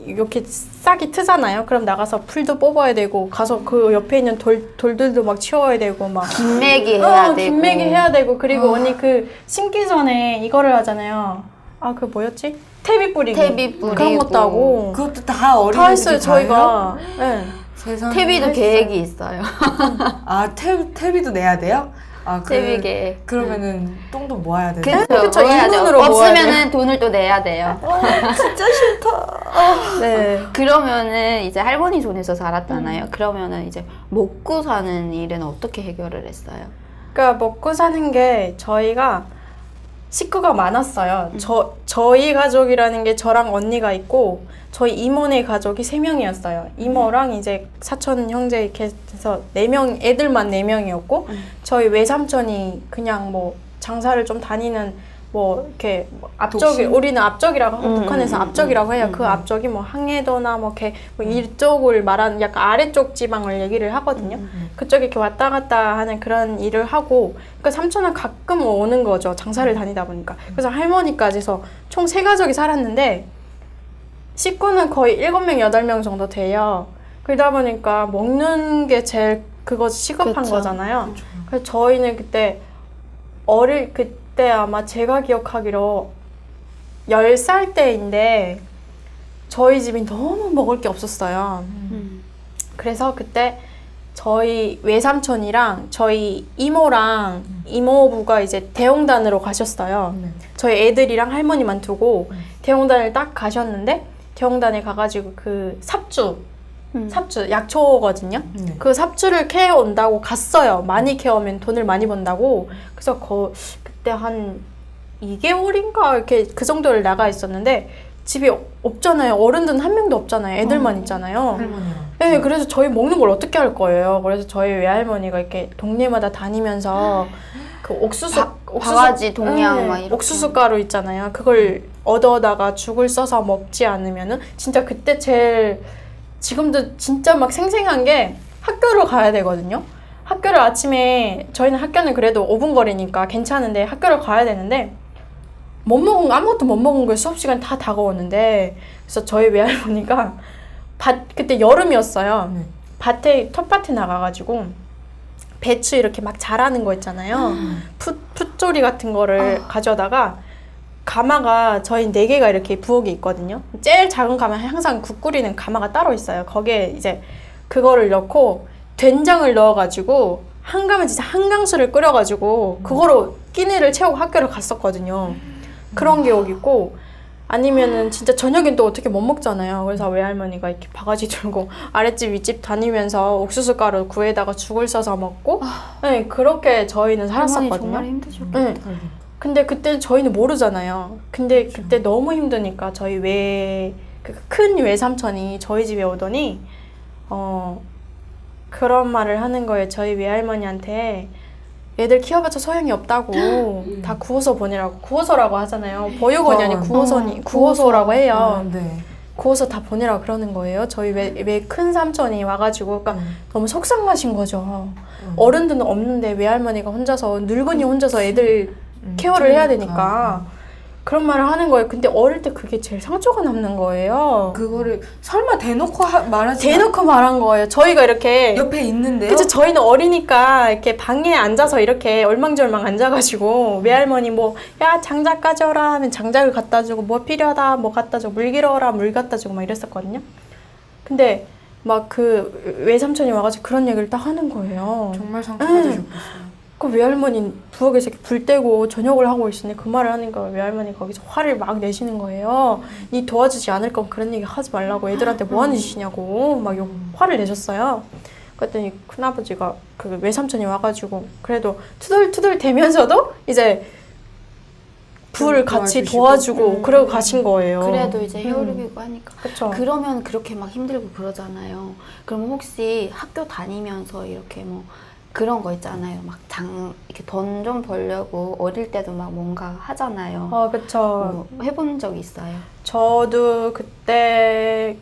이렇게 싹이 트잖아요. 그럼 나가서 풀도 뽑아야 되고 가서 그 옆에 있는 돌들도 막 치워야 되고 막 김매기 해야 되고. 김매기 해야 되고 그리고 언니 그 심기 전에 이거를 하잖아요. 아, 그 뭐였지? 태비 뿌리기. 태비 뿌리고. 그런 것도 하고. 그것도 다 어린이들이 다 했어요, 저희가. 네. 세상에. 태비도 했어요. 계획이 있어요. 아, 태비도 내야 돼요? 아, 태비 계획. 그러면은 똥도 모아야 돼요? 그쵸, 모아야 돼요. 일본으로 모아야 없으면은 돈을 또 내야 돼요. 진짜 싫다. 네. 그러면은 이제 할머니 손에서 자랐잖아요. 그러면은 이제 먹고 사는 일은 어떻게 해결을 했어요? 그러니까 먹고 사는 게 저희가 식구가 많았어요. 저희 가족이라는 게 저랑 언니가 있고 저희 이모네 가족이 3명이었어요. 이모랑 이제 사촌 형제 이렇게 해서 4명, 애들만 4명이었고 저희 외삼촌이 그냥 뭐 장사를 좀 다니는 뭐 이렇게 앞쪽이 우리는 앞쪽이라고 하고 북한에서 앞쪽이라고 해요. 그 앞쪽이 뭐 항해도나 뭐 이렇게 뭐 이쪽을 말하는 약간 아래쪽 지방을 얘기를 하거든요. 그쪽에 이렇게 왔다 갔다 하는 그런 일을 하고 그러니까 삼촌은 가끔 오는 거죠. 장사를 다니다 보니까. 그래서 할머니까지서 총 3가족이 살았는데 식구는 거의 7명, 8명 정도 돼요. 그러다 보니까 먹는 게 제일 그거 시급한 그쵸. 거잖아요. 그래서 저희는 그때 그때 아마 제가 기억하기로 10살 때인데 저희 집이 너무 먹을 게 없었어요. 그래서 그때 저희 외삼촌이랑 저희 이모랑 이모부가 이제 대홍단으로 가셨어요. 저희 애들이랑 할머니만 두고 대홍단을 딱 가셨는데 대홍단에 가가지고 그 삽주 약초거든요. 그 삽주를 캐온다고 갔어요. 많이 캐오면 돈을 많이 번다고. 그래서 그때 한 2개월인가 이렇게 그 정도를 나가 있었는데 집이 없잖아요. 어른들은 한 명도 없잖아요. 애들만 있잖아요. 할머니랑. 네, 그래서 저희 먹는 걸 어떻게 할 거예요? 그래서 저희 외할머니가 이렇게 동네마다 다니면서 그 바가지 동양 막 이렇게. 옥수수 가루 있잖아요. 그걸 얻어다가 죽을 써서 먹지 않으면은 진짜 그때 지금도 진짜 막 생생한 게 학교를 가야 되거든요. 학교를 아침에 저희는 학교는 그래도 5분 거리니까 괜찮은데 학교를 가야 되는데 아무것도 못 먹은 거예요. 수업 시간 다 다가오는데 그래서 저희 외할머니가 그때 여름이었어요. 텃밭에 나가가지고 배추 이렇게 막 자라는 거 있잖아요. 풋조리 같은 거를 가져다가 가마가 저희 4개가 이렇게 부엌에 있거든요. 제일 작은 가마 항상 국 끓이는 가마가 따로 있어요. 거기에 이제 그거를 넣고 된장을 넣어가지고 진짜 한강수를 끓여가지고 그거로 끼니를 채우고 학교를 갔었거든요. 그런 기억이 있고 아니면은 진짜 저녁엔 또 어떻게 못 먹잖아요. 그래서 외할머니가 이렇게 바가지 들고 아랫집 윗집 다니면서 옥수수 가루 구에다가 죽을 써서 먹고 네, 그렇게 저희는 살았었거든요. 정말 힘드셨겠다. 네. 근데 그때 저희는 모르잖아요. 근데 그때 너무 힘드니까 저희 큰 외삼촌이 저희 집에 오더니 그런 말을 하는 거예요. 저희 외할머니한테 애들 키워봤자 소용이 없다고 다 구호소 보내라고. 구호소라고 하잖아요. 보육원이 아니고 구호소라고 해요. 네. 구호소 다 보내라고 그러는 거예요. 저희 큰 삼촌이 와가지고 그러니까 너무 속상하신 거죠. 어른들은 없는데 외할머니가 늙은이 혼자서 애들 케어를 해야 되니까 그런 말을 하는 거예요. 근데 어릴 때 그게 제일 상처가 남는 거예요. 그거를 설마 대놓고 말하지 대놓고 말한 거예요. 저희가 이렇게 옆에 있는데요? 그치, 저희는 어리니까 이렇게 방에 앉아서 이렇게 얼망절망 앉아가지고 외할머니 야 장작 가져라 하면 장작을 갖다 주고 뭐 필요하다 뭐 갖다 주고 물 길어라 물 갖다 주고 막 이랬었거든요. 근데 막 그 외삼촌이 와가지고 그런 얘기를 딱 하는 거예요. 정말 상처받으셨겠어요. 그 외할머니 부엌에서 이렇게 불 떼고 저녁을 하고 있으니 그 말을 하니까 외할머니 거기서 화를 막 내시는 거예요. 니 도와주지 않을 거면 그런 얘기 하지 말라고 애들한테 뭐 하는 짓이냐고 막 화를 내셨어요. 그랬더니 큰아버지가 그 외삼촌이 와가지고 그래도 투덜투덜 대면서도 이제 불 같이 도와주고 그러고 가신 거예요. 그래도 이제 헤어리고 하니까. 그쵸. 그러면 그렇게 막 힘들고 그러잖아요. 그럼 혹시 학교 다니면서 이렇게 뭐 그런 거 있잖아요. 막 이렇게 돈 좀 벌려고 어릴 때도 막 뭔가 하잖아요. 그쵸. 뭐 해본 적 있어요? 저도 그때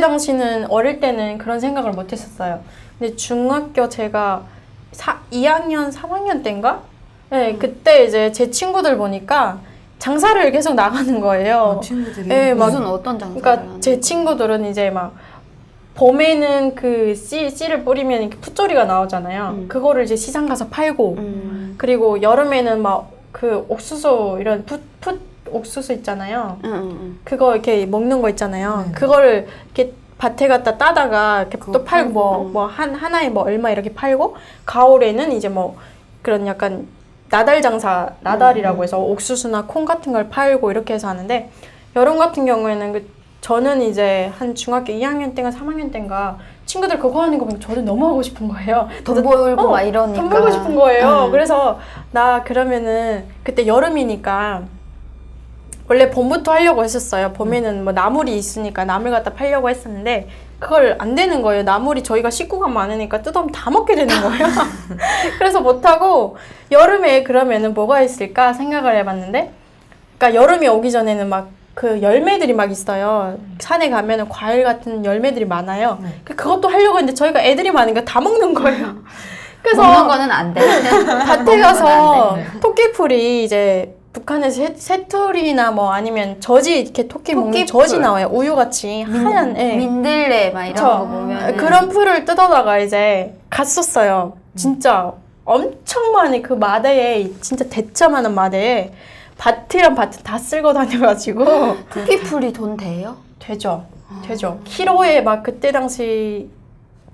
당시는 어릴 때는 그런 생각을 못 했었어요. 근데 중학교 제가 2학년, 3학년 때인가? 네, 그때 이제 제 친구들 보니까 장사를 계속 나가는 거예요. 친구들이. 네, 무슨 어떤 장사를 그러니까 하는 제 친구들은 이제 막 봄에는 그 씨를 뿌리면 이렇게 풋조리가 나오잖아요. 그거를 이제 시장 가서 팔고, 그리고 여름에는 막 그 옥수수 이런 풋 옥수수 있잖아요. 그거 이렇게 먹는 거 있잖아요. 그거를 이렇게 밭에 갖다 따다가 이렇게 또 팔고 하나에 뭐 얼마 이렇게 팔고, 가을에는 이제 뭐 그런 약간 나달 장사, 나달이라고 해서 옥수수나 콩 같은 걸 팔고 이렇게 해서 하는데, 여름 같은 경우에는 저는 이제 한 중학교 2학년 때인가 3학년 때인가 친구들 그거 하는 거 보면 저도 너무 하고 싶은 거예요. 돈 벌고 막 이러니까. 돈 벌고 싶은 거예요. 그래서 나 그러면은 그때 여름이니까 원래 봄부터 하려고 했었어요. 봄에는 뭐 나물이 있으니까 나물 갖다 팔려고 했었는데 그걸 안 되는 거예요. 나물이 저희가 식구가 많으니까 뜯으면 다 먹게 되는 거예요. 그래서 못하고 여름에 그러면은 뭐가 있을까 생각을 해봤는데, 그러니까 여름이 오기 전에는 막 그 열매들이 막 있어요. 산에 가면은 과일 같은 열매들이 많아요. 그것도 하려고 했는데 저희가 애들이 많으니까 다 먹는 거예요. 그래서 먹는 거는 안 돼. 밭에 가서 토끼풀이 이제 북한에서 새털이나 뭐 아니면 져지 이렇게 토끼 먹는 져지 나와요. 우유같이 하얀. 민들레 막 이런 거 보면 그런 풀을 뜯어다가 이제 갔었어요. 진짜 엄청 많이 그 마대에 진짜 대짜만한 마대에 밭이랑 밭을 다 쓸고 다녀가지고 토끼풀이 돈 돼요? 되죠. 키로에 막 그때 당시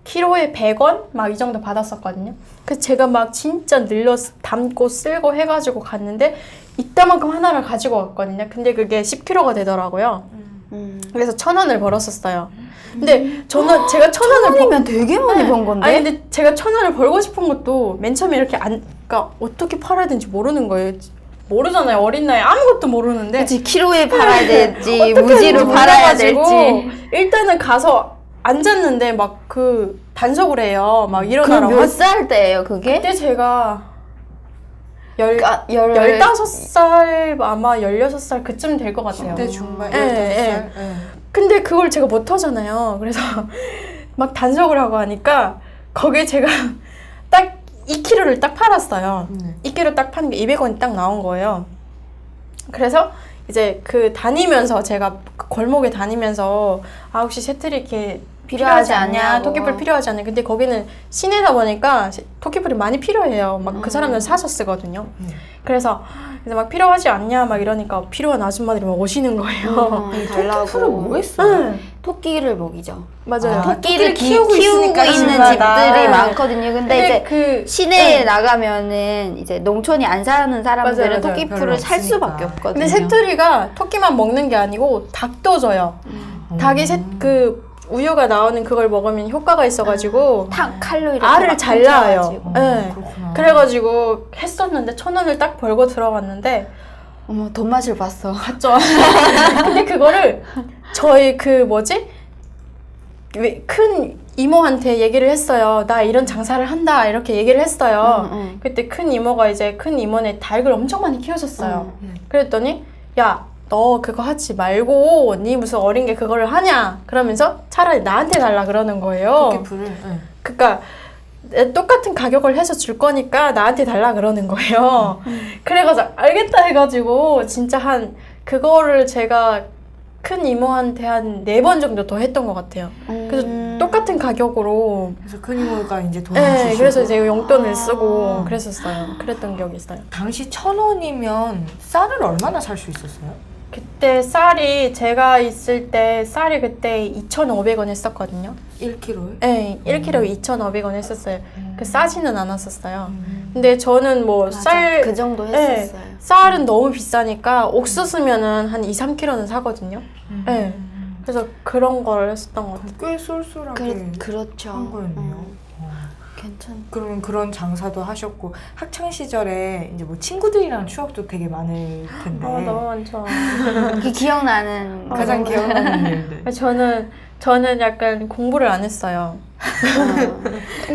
키로에 100원? 막 이 정도 받았었거든요. 그래서 제가 막 진짜 담고 쓸고 해가지고 갔는데 이따만큼 하나를 가지고 왔거든요. 근데 그게 10kg가 되더라고요. 그래서 1,000원을 벌었었어요. 근데 저는 제가 1,000원을 이면 되게 많이 번 건데? 아니 근데 제가 1,000원을 벌고 싶은 것도 맨 처음에 이렇게 그러니까 어떻게 팔아야 되는지 모르는 거예요. 모르잖아요. 어린 나이에 아무것도 모르는데. 그치, 키로에 팔아야 될지, 어떻게 무지로 하는지 팔아야 몰라가지고 될지. 일단은 가서 앉았는데 막 그 단속을 해요. 막 일어나라고. 몇 살 때예요, 그게? 그때 제가 15살 15살 아마 16살 그쯤 될 것 같아요. 10대 중반, 예, 15살. 예. 근데 그걸 제가 못 하잖아요. 그래서 막 단속을 하고 하니까 거기에 제가 딱 2kg를 딱 팔았어요. 2kg 딱 파는 게 200원이 딱 나온 거예요. 그래서 이제 그 다니면서 제가 그 골목에 다니면서 혹시 새틀이 이렇게 필요하지 않냐? 않냐고. 토끼풀 필요하지 않냐? 근데 거기는 시내다 보니까 토끼풀이 많이 필요해요. 막 그 사람들은 사서 쓰거든요. 그래서 이제 막 필요하지 않냐? 막 이러니까 필요한 아줌마들이 막 오시는 거예요. 달라고. 토끼풀을 뭐 했어요? 토끼를 먹이죠. 맞아요. 토끼를 키우고 키우고 있으니까 있는 집마다. 집들이 많거든요. 근데 이제 그 시내에 나가면은 이제 농촌이 안 사는 사람들은 맞아요. 토끼풀을 별로 살 없으니까. 수밖에 없거든요. 근데 새투리가 토끼만 먹는 게 아니고 닭도 줘요. 닭이 그 우유가 나오는 그걸 먹으면 효과가 있어가지고 칼로리를 알을 잘 낳아요. 훔쳐가지고. 네. 그렇구나. 그래가지고 했었는데 1,000원을 딱 벌고 들어갔는데 어머, 돈 맛을 봤어. 봤죠. 근데 그거를 저희 큰 이모한테 얘기를 했어요. 나 이런 장사를 한다 이렇게 얘기를 했어요. 그때 큰 이모가 이제 큰 이모네 닭을 엄청 많이 키우셨어요. 그랬더니 야 너 그거 하지 말고 니 무슨 어린 게 그거를 하냐 그러면서 차라리 나한테 달라 그러는 거예요. 토끼풀을. 예. 그러니까 똑같은 가격을 해서 줄 거니까 나한테 달라 그러는 거예요. 그래가지고 알겠다 해가지고 진짜 그거를 제가 큰 이모한테 한 4번 정도 더 했던 것 같아요. 그래서 똑같은 가격으로. 그래서 큰 이모가 이제 돈을 네, 주시고. 그래서 이제 용돈을 쓰고 그랬었어요. 그랬던 기억이 있어요. 당시 1,000원이면 쌀을 얼마나 살 수 있었어요? 그때 쌀이 제가 있을 때 쌀이 그때 2,500원 했었거든요. 1kg에? 네, 1kg에 2,500원 했었어요. 그 싸지는 않았었어요. 근데 저는 뭐 그 정도 했었어요. 쌀은 너무 비싸니까 옥수수면은 한 2, 3kg는 사거든요. 네. 그래서 그런 걸 했었던 것 같아요. 꽤 쏠쏠하게 그렇죠. 한 거였네요. 괜찮. 그러면 그런 장사도 하셨고 학창 시절에 이제 뭐 친구들이랑 추억도 되게 많을 텐데 너무 많죠. 기억나는 가장 기억나는 일들. 저는 약간 공부를 안 했어요.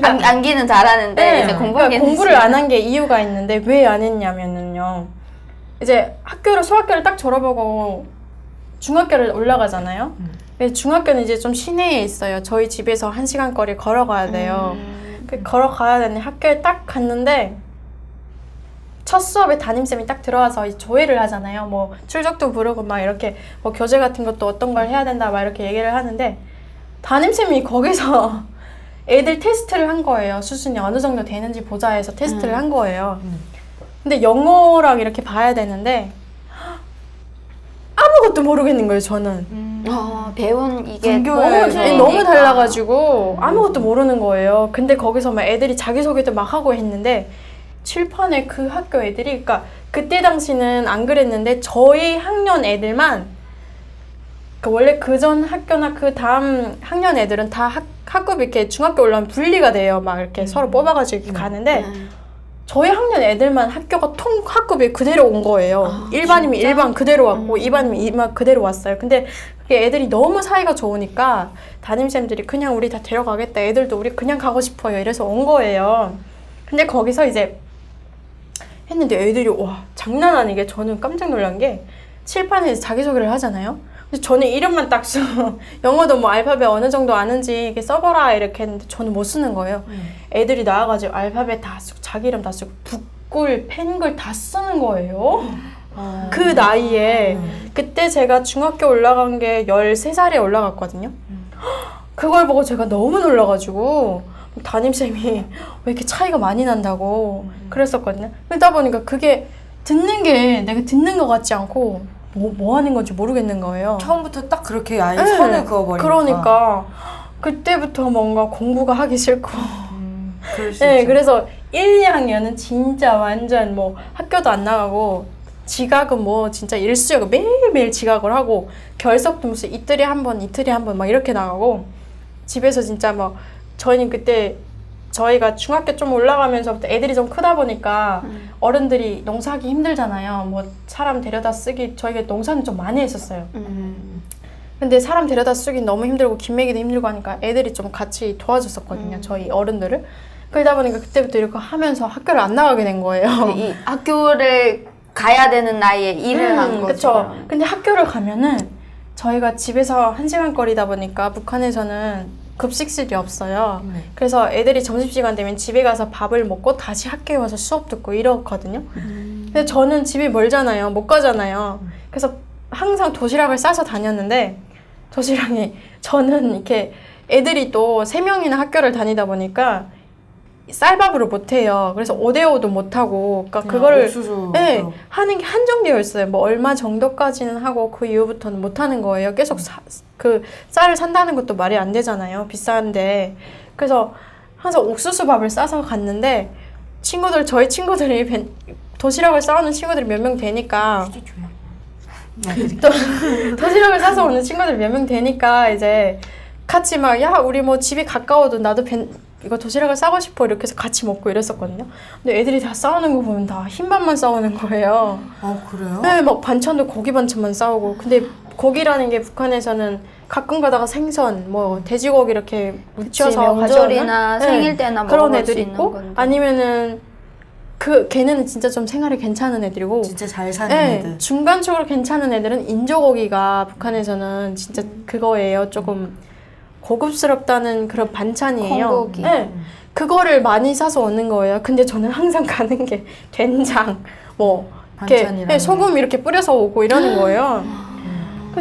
암기는 잘하는데 네, 이제 그러니까 공부를 안 한 게 이유가 있는데 왜 안 했냐면은요. 이제 학교를 소학교를 딱 졸업하고 중학교를 올라가잖아요. 근데 중학교는 이제 좀 시내에 있어요. 저희 집에서 1시간 거리 걸어가야 돼요. 걸어가야 되는데 학교에 딱 갔는데 첫 수업에 담임쌤이 딱 들어와서 이 조회를 하잖아요. 뭐 출석도 부르고 막 이렇게 뭐 교재 같은 것도 어떤 걸 해야 된다 막 이렇게 얘기를 하는데 담임쌤이 거기서 애들 테스트를 한 거예요. 수준이 어느 정도 되는지 보자 해서 테스트를 한 거예요. 근데 영어랑 이렇게 봐야 되는데 아무것도 모르겠는 거예요, 저는. 배운 이게 등교에 너무 달라가지고 아무것도 모르는 거예요. 근데 거기서 막 애들이 자기소개도 막 하고 했는데 칠판에 그 학교 애들이, 그러니까 그때 당시는 안 그랬는데 저희 학년 애들만, 그러니까 원래 그전 학교나 그 다음 학년 애들은 다 학급 이렇게 중학교 올라오면 분리가 돼요. 막 이렇게 서로 뽑아가지고 이렇게 가는데 저희 학년 애들만 학교가 통 학급이 그대로 온 거예요. 1반이면 1반 그대로 왔고 2반이면 2반 그대로 왔어요. 근데 그게 애들이 너무 사이가 좋으니까 담임쌤들이 그냥 우리 다 데려가겠다. 애들도 우리 그냥 가고 싶어요. 이래서 온 거예요. 근데 거기서 이제 했는데 애들이 와 장난 아니게 저는 깜짝 놀란 게 칠판에 자기소개를 하잖아요. 근데 저는 이름만 딱 쓰고 영어도 뭐 알파벳 어느 정도 아는지 이렇게 써봐라 이렇게 했는데 저는 못 쓰는 거예요. 애들이 나와가지고 알파벳 다 쓰고 자기 이름 다 쓰고 붓글, 펜글 다 쓰는 거예요. 그 나이에. 그때 제가 중학교 올라간 게 13살에 올라갔거든요. 그걸 보고 제가 너무 놀라가지고 담임쌤이 왜 이렇게 차이가 많이 난다고 그랬었거든요. 그러다 보니까 그게 듣는 게 내가 듣는 것 같지 않고 뭐 하는 건지 모르겠는 거예요. 처음부터 딱 그렇게 아예 선을 그어버리니까. 그러니까 그때부터 뭔가 공부가 하기 싫고 그럴 수 네, 있죠. 그래서 1, 2학년은 진짜 완전 뭐 학교도 안 나가고 지각은 뭐 진짜 일수역 매일매일 지각을 하고 결석도 무슨 이틀에 한 번 막 이렇게 나가고 집에서 진짜 뭐 저희는 그때 저희가 중학교 좀 올라가면서부터 애들이 좀 크다 보니까 어른들이 농사하기 힘들잖아요. 뭐 사람 데려다 쓰기 저희가 농사는 좀 많이 했었어요. 근데 사람 데려다 쓰기 너무 힘들고 긴 매기도 힘들고 하니까 애들이 좀 같이 도와줬었거든요. 저희 어른들을. 그러다 보니까 그때부터 이렇게 하면서 학교를 안 나가게 된 거예요. 이 학교를 가야 되는 나이에 일을 한 거죠. 그쵸. 근데 학교를 가면은 저희가 집에서 1시간 거리다 보니까 북한에서는 급식실이 없어요. 그래서 애들이 점심시간 되면 집에 가서 밥을 먹고 다시 학교에 와서 수업 듣고 이렇거든요. 근데 저는 집이 멀잖아요. 못 가잖아요. 그래서 항상 도시락을 싸서 다녔는데 도시락이 저는 이렇게 애들이 또 3명이나 학교를 다니다 보니까 쌀밥으로 못해요. 그래서 5대5도 못하고 그러니까 그거를 네, 하는 게 한정되어 있어요. 뭐 얼마 정도까지는 하고 그 이후부터는 못하는 거예요. 계속 그 쌀을 산다는 것도 말이 안 되잖아요. 비싼데. 그래서 항상 옥수수 밥을 싸서 갔는데 저희 친구들이 도시락을 싸오는 친구들이 몇 명 되니까 도시락을 싸서 오는 친구들이 몇 명 되니까 이제 같이 막 야 우리 뭐 집이 가까워도 나도 이거 도시락을 싸고 싶어 이렇게 해서 같이 먹고 이랬었거든요. 근데 애들이 다 싸우는 거 보면 다 흰밥만 싸우는 거예요. 그래요? 네, 막 반찬도 고기 반찬만 싸우고. 근데 고기라는 게 북한에서는 가끔 가다가 생선, 뭐 돼지고기 이렇게 묻혀서 명절이나 생일 때나 그런 먹어볼 애들 수 있고 있는 건데. 아니면은 걔네는 진짜 좀 생활이 괜찮은 애들이고 진짜 잘 사는 애들. 중간적으로 괜찮은 애들은 인조고기가 북한에서는 진짜 그거예요. 조금 고급스럽다는 그런 반찬이에요. 콩고기. 네. 그거를 많이 사서 오는 거예요. 근데 저는 항상 가는 게 된장, 뭐 이렇게 소금 이렇게 뿌려서 오고 이러는 거예요.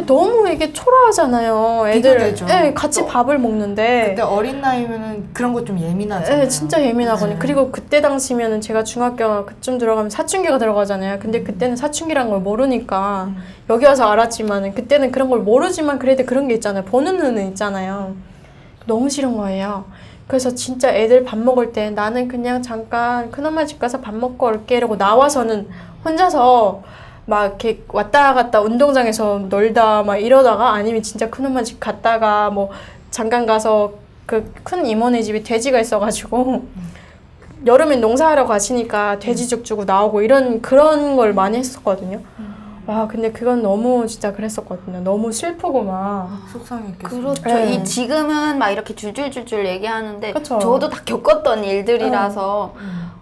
너무 이게 초라하잖아요. 애들 비교되죠. 네, 같이 밥을 먹는데 그때 어린 나이면은 그런 거 좀 예민하잖아요. 네, 진짜 예민하거든요. 그리고 그때 당시면은 제가 중학교 그쯤 들어가면 사춘기가 들어가잖아요. 근데 그때는 사춘기란 걸 모르니까 여기 와서 알았지만은 그때는 그런 걸 모르지만 그래도 그런 게 있잖아요. 보는 눈은 있잖아요. 너무 싫은 거예요. 그래서 진짜 애들 밥 먹을 때 나는 그냥 잠깐 큰엄마 집 가서 밥 먹고 올게 이러고 나와서는 혼자서 막 이렇게 왔다 갔다 운동장에서 놀다 막 이러다가 아니면 진짜 큰엄마 집 갔다가 뭐 잠깐 가서 그 큰 이모네 집이 돼지가 있어가지고 여름엔 농사하러 가시니까 돼지죽 주고 나오고 그런 걸 많이 했었거든요. 근데 그건 너무 진짜 그랬었거든요. 너무 슬프고 막. 속상했겠어요. 그렇죠. 네. 이 지금은 막 이렇게 줄줄줄줄 얘기하는데 그쵸. 저도 다 겪었던 일들이라서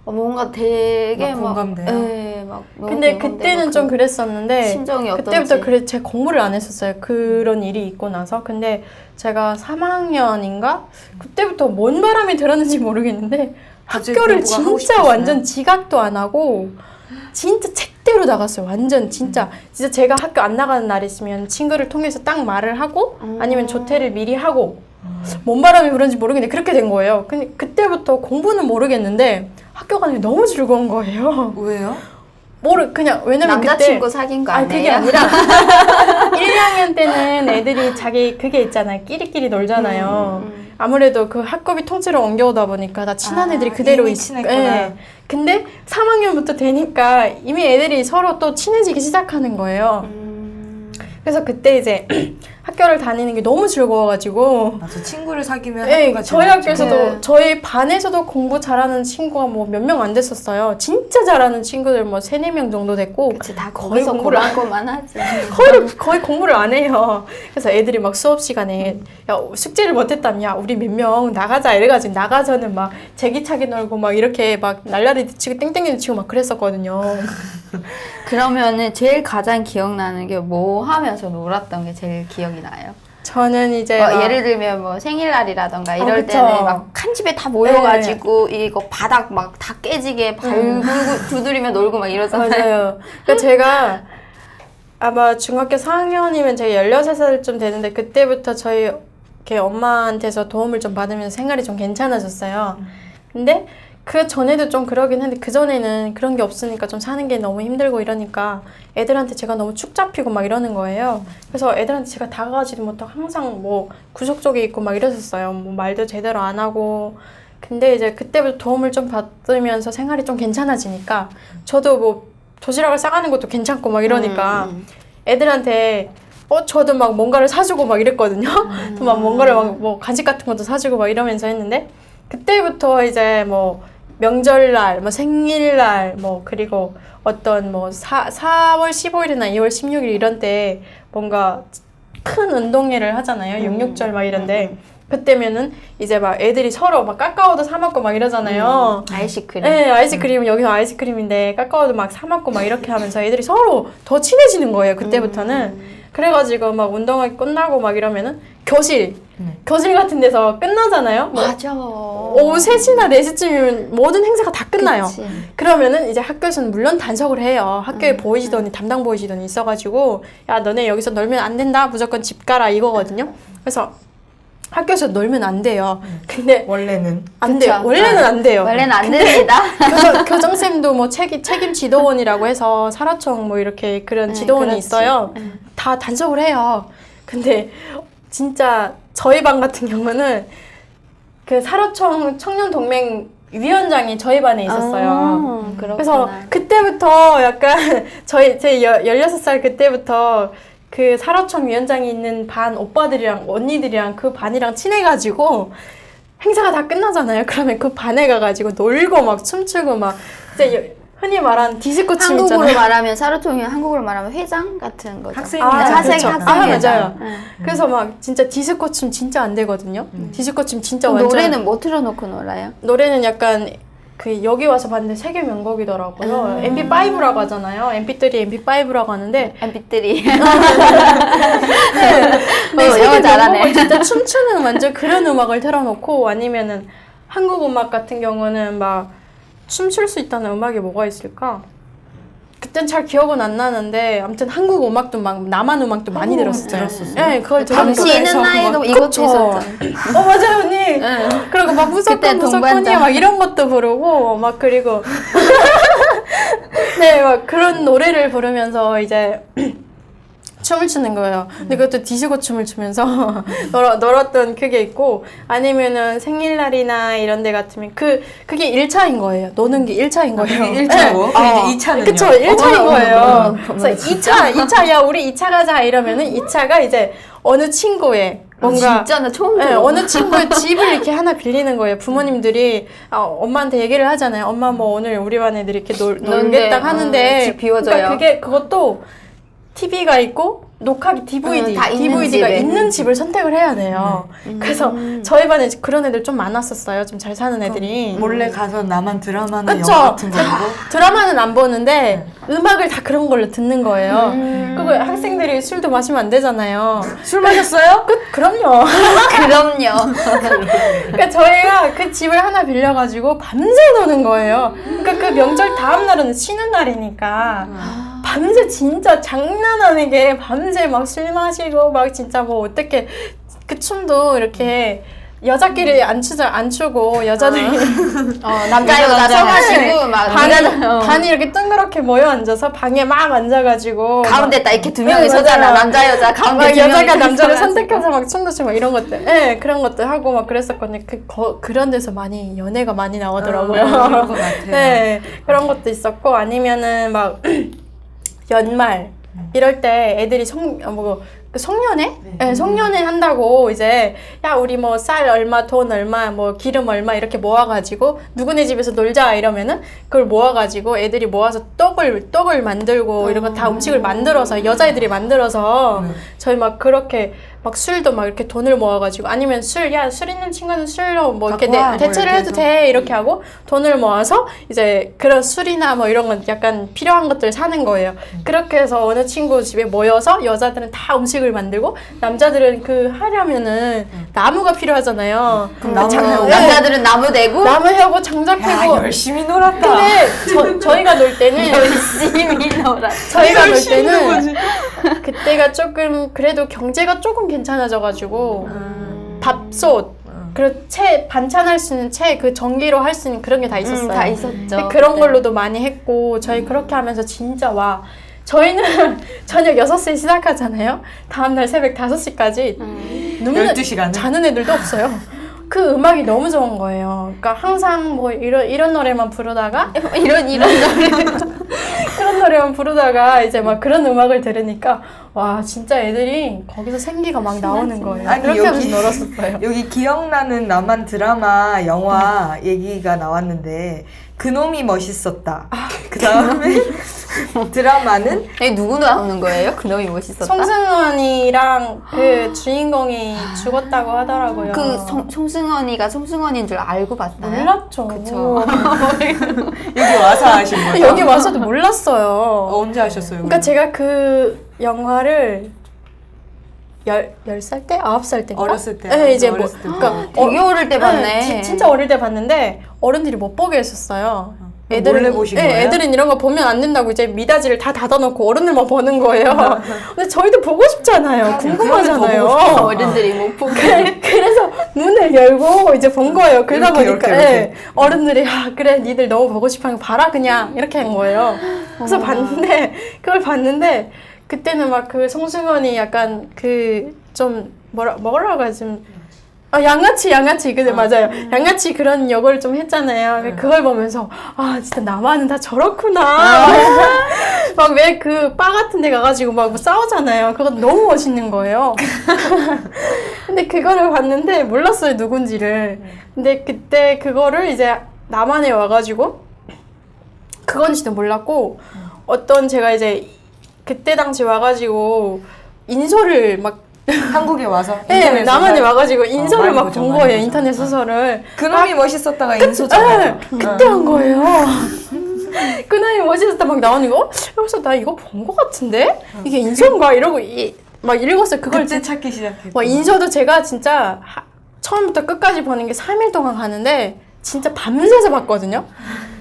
뭔가 되게 막 공감돼요? 네, 막 너무 근데 공감되고 그때는 좀 그랬었는데 심정이 어떤지. 그때부터 그래 제가 공부를 안 했었어요. 그런 일이 있고 나서. 근데 제가 3학년인가 그때부터 뭔 바람이 들었는지 모르겠는데 갑자기 학교를 공부가 하고 진짜 싶었어요? 완전 지각도 안 하고 진짜 책대로 나갔어요. 완전 진짜 제가 학교 안 나가는 날 있으면 친구를 통해서 딱 말을 하고 아니면 조퇴를 미리 하고 뭔 바람이 불었는지 모르겠는데 그렇게 된 거예요. 근데 그때부터 공부는 모르겠는데 학교 가는 게 너무 즐거운 거예요. 왜요? 그냥 왜냐면 남자친구 그때 사귄 거 아니 그게 아니에요? 아니라 1, 2학년 때는 애들이 자기 그게 있잖아요. 끼리끼리 놀잖아요. 아무래도 그 학급이 통째로 옮겨오다 보니까 다 친한 애들이 그대로 이미 있. 친했구나. 예. 근데 3학년부터 되니까 이미 애들이 서로 또 친해지기 시작하는 거예요. 그래서 그때 이제 학교를 다니는 게 너무 즐거워가지고 맞아. 친구를 사귀면 네, 학교가 저희 재밌죠. 학교에서도 네. 저희 반에서도 공부 잘하는 친구가 뭐 몇 명 안 됐었어요. 진짜 잘하는 친구들 뭐 3, 4명 정도 됐고 그치, 다 거의 거기서 공부를 안 공부만 하지. 거의 공부를 안 해요. 그래서 애들이 막 수업 시간에 야 숙제를 못했다면 야 우리 몇 명 나가자 이래가지고 나가서는 막 제기차기 놀고 막 이렇게 막 날라리 치고 땡땡이 치고 막 그랬었거든요. 그러면은 제일 가장 기억나는 게 뭐 하면서 놀았던 게 제일 기억이 나요? 저는 이제 막 예를 들면 뭐 생일날이라던가 이럴 그쵸. 때는 막 한 집에 다 모여가지고 이거 바닥 막 다 깨지게 발굴고 두드리며 놀고 막 이러잖아요. 맞아요. 그러니까 제가 아마 중학교 4학년이면 제가 16살쯤 되는데 그때부터 저희 이렇게 엄마한테서 도움을 좀 받으면서 생활이 좀 괜찮아졌어요. 근데 그 전에도 좀 그러긴 했는데 그 전에는 그런 게 없으니까 좀 사는 게 너무 힘들고 이러니까 애들한테 제가 너무 축 잡히고 막 이러는 거예요. 그래서 애들한테 제가 다가가지도 못하고 항상 뭐 구석쪽에 있고 막 이랬었어요. 뭐 말도 제대로 안 하고. 근데 이제 그때부터 도움을 좀 받으면서 생활이 좀 괜찮아지니까 저도 뭐 도시락을 싸가는 것도 괜찮고 막 이러니까 애들한테 저도 막 뭔가를 사주고 막 이랬거든요. 또 막 뭔가를 막 뭐 간식 같은 것도 사주고 막 이러면서 했는데 그때부터 이제 뭐 명절날, 뭐 생일날, 뭐 그리고 어떤 뭐 4월 15일이나 2월 16일 이런 때 뭔가 큰 운동회를 하잖아요. 6.6절 막 이런데 그때면은 이제 막 애들이 서로 막 까까오도 사 먹고 막 이러잖아요. 아이스크림. 네, 아이스크림 여기서 아이스크림인데 까까오도 막 사 먹고 막 이렇게 하면서 애들이 서로 더 친해지는 거예요. 그때부터는. 그래가지고 막 운동회 끝나고 막 이러면은 교실 같은 데서 끝나잖아요. 뭐 맞아. 오후 3시나 4시쯤이면 모든 행사가 다 끝나요. 그치. 그러면은 이제 학교에서는 물론 단속을 해요. 학교에 보이시더니 담당 보이시더니 있어가지고 야 너네 여기서 놀면 안 된다. 무조건 집 가라 이거거든요. 그래서 학교에서 놀면 안 돼요. 근데 원래는 안 돼요. 그쵸. 원래는 안 돼요. 원래는 안 됩니다. 교정쌤도 뭐 책임 지도원이라고 해서 사라청 뭐 이렇게 그런 네, 지도원이 그렇지. 있어요. 다 단속을 해요. 근데 진짜 저희 반 같은 경우는 그 사라청 청년동맹 위원장이 저희 반에 있었어요. 그렇구나. 그래서 그때부터 약간 제 16살 그때부터 그 사라청 위원장이 있는 반 오빠들이랑 언니들이랑 그 반이랑 친해가지고 행사가 다 끝나잖아요. 그러면 그 반에 가가지고 놀고 막 춤추고 막 이제 흔히 말하는 디스코 춤 한국으로 있잖아요. 말하면 사르총이 한국으로 말하면 회장 같은 거죠. 학생회장. 그렇죠. 학생회장. 맞아요. 그래서 막 진짜 디스코 춤 진짜 안 되거든요. 디스코 춤 진짜 그럼 완전 노래는 뭐 틀어놓고 놀아요? 노래는 약간 그 여기 와서 봤는데 세계 명곡이더라고요. MP5라고 하잖아요. MP3, MP5라고 하는데 MP3. 네, 세계 영어 잘하네. 명곡을 진짜 춤추는 완전 그런 음악을 틀어놓고 아니면은 한국 음악 같은 경우는 막 춤출 수 있다는 음악이 뭐가 있을까? 그땐 잘 기억은 안 나는데 아무튼 한국 음악도 막 남한 음악도 많이 들었어요. 네, 그걸 당시 있는 나이도 이것도 있었잖아. 맞아요 언니. 그리고 막 그때 무조건이야 동반자. 막 이런 것도 부르고 막 그리고 네, 막 그런 노래를 부르면서 이제 춤을 추는 거예요. 근데 그것도 디스코 춤을 추면서 놀았던 그게 있고 아니면은 생일날이나 이런 데 같으면 그게 1차인 거예요. 노는 게 1차인 거예요. 그게 1차고 네. 이제 2차는요? 그쵸, 1차인 거예요. 그래서 2차, 야, 우리 2차 가자 이러면은 2차가 이제 어느 친구의 뭔가 진짜 나 처음 네, 들어. 어느 친구의 집을 이렇게 하나 빌리는 거예요. 부모님들이 엄마한테 얘기를 하잖아요. 엄마 뭐 오늘 우리 반 애들이 이렇게 놀겠다 하는데 집 비워줘요. 그러니까 그것도 TV가 있고 녹화기 DVD, 다 있는 DVD가 집에. 있는 집을 선택을 해야 돼요. 그래서 저희 반에 그런 애들 좀 많았었어요. 좀 잘 사는 애들이. 몰래 가서 나만 드라마나 그쵸? 영화 같은 거 보고 드라마는 안 보는데 음악을 다 그런 걸로 듣는 거예요. 그리고 학생들이 술도 마시면 안 되잖아요. 술 마셨어요? 그럼요. 그럼요. 그러니까 저희가 그 집을 하나 빌려가지고 밤새 노는 거예요. 그러니까 그 명절 다음 날은 쉬는 날이니까 밤새 진짜 장난 아니게 밤새 막 술 마시고 막 진짜 뭐 어떻게 그 춤도 이렇게 여자끼리 안 추고 여자들이 남자 여자 서가지고 막 반이 이렇게 둥그렇게 모여 앉아서 방에 막 앉아가지고 가운데 딱 이렇게 두 명이 네, 서잖아. 맞아요. 남자 여자 가운데 막 두 명이 여자가 남자를 서가지고. 선택해서 막 춤도 추고 이런 것들, 네, 그런 것들 하고 막 그랬었거든요. 그런 데서 많이 연애가 많이 나오더라고요. 그런 것 같아요. 네, 그런 것도 있었고 아니면은 막 연말 이럴 때 애들이 송년회? 네, 송년회 한다고 이제 야 우리 뭐 쌀 얼마 돈 얼마 뭐 기름 얼마 이렇게 모아가지고 누구네 집에서 놀자 이러면은 그걸 모아가지고 애들이 모아서 떡을 만들고 이런 거 다 음식을 만들어서 여자애들이 만들어서 저희 막 그렇게 막 술도 막 이렇게 돈을 모아가지고 아니면 술 있는 친구는 술로 뭐 이렇게 갖고 와, 대체를 뭐 해도 돼 이렇게 하고 돈을 모아서 이제 그런 술이나 뭐 이런 건 약간 필요한 것들 사는 거예요. 그렇게 해서 어느 친구 집에 모여서 여자들은 다 음식을 만들고 남자들은 그 하려면은 나무가 필요하잖아요. 그럼 나무 장- 해오고. 네. 남자들은 나무 대고 나무 해오고 장작 야, 패고 열심히 놀았다. 근데 저희가 놀 때는 열심히 놀아. 저희가 놀 때는 그때가 조금 그래도 경제가 조금 괜찮아져가지고 밥솥 그리고 반찬할 수 있는 그 전기로 할 수 있는 그런 게 다 있었어요. 다 있었죠. 근데 그런 네. 걸로도 많이 했고 저희 그렇게 하면서 진짜 저희는 저녁 6시에 시작하잖아요. 다음날 새벽 5시까지 12시간을? 자는 애들도 없어요. 그 음악이 너무 좋은 거예요. 그러니까 항상 뭐 이런 노래만 부르다가 이런 노래. 그런 노래만 부르다가 이제 막 그런 음악을 들으니까 와 진짜 애들이 거기서 생기가 막 나오는 거예요. 아니, 그렇게 여기- 하면서 놀았었어요. 여기 기억나는 나만 드라마 영화 얘기가 나왔는데 그놈이 멋있었다. 그 다음에 드라마는 누구 나오는 거예요? 그놈이 멋있었다. 송승헌이랑 그 주인공이 죽었다고 하더라고요. 그 송승헌이가 송승헌인 줄 알고 봤나요? 몰랐죠. 그쵸. 여기 와서 하신 거죠? 여기 와서도 몰랐어요. 언제 하셨어요? 그러니까 제가 그 영화를 10살 때? 9살 때? 어렸을 때. 네, 이제 뭐, 어렸을 때. 그러니까 되게 어릴 때 봤네. 네, 진짜 어릴 때 봤는데 어른들이 못 보게 했었어요. 몰래 보신 거예요? 애들은 이런 거 보면 안 된다고 이제 미닫이를 다 닫아놓고 어른들만 보는 거예요. 근데 저희도 보고 싶잖아요. 궁금하잖아요. 어른들이 못 보고. 그래서 문을 열고 이제 본 거예요. 그러다 이렇게, 보니까 이렇게, 예, 어른들이 그래 니들 너무 보고 싶으니까 봐라 그냥 이렇게 한 거예요. 그래서 그걸 봤는데 그때는 막 그 송승헌이 약간 그 좀 뭐라고 하지 좀 양아치 근데 맞아요. 양아치 그런 역을 좀 했잖아요. 그걸 보면서 진짜 남한은 다 저렇구나. 막 왜 그 바 같은 데 가가지고 막 뭐 싸우잖아요. 그건 너무 멋있는 거예요. 근데 그거를 봤는데 몰랐어요 누군지를. 근데 그때 그거를 이제 남한에 와가지고 그건지도 몰랐고 어떤 제가 이제 그때 당시 와가지고 인서를 막 한국에 와서 네, 인터넷에서 남한에 와가지고 인서를 많이 막 보죠, 본 많이 거예요. 보죠. 인터넷 소설을. 그놈이 멋있었다가 인소잖아요. 그때 한 거예요. 그놈이 멋있었다 막 나오는 거. 그래서 나 이거 본 거 같은데? 이게 인서인가? 이러고 막 읽었어요. 그걸 그때 진짜. 찾기 시작했고. 막 인서도 제가 진짜 처음부터 끝까지 보는 게 3일 동안 가는데 진짜 밤새서 봤거든요.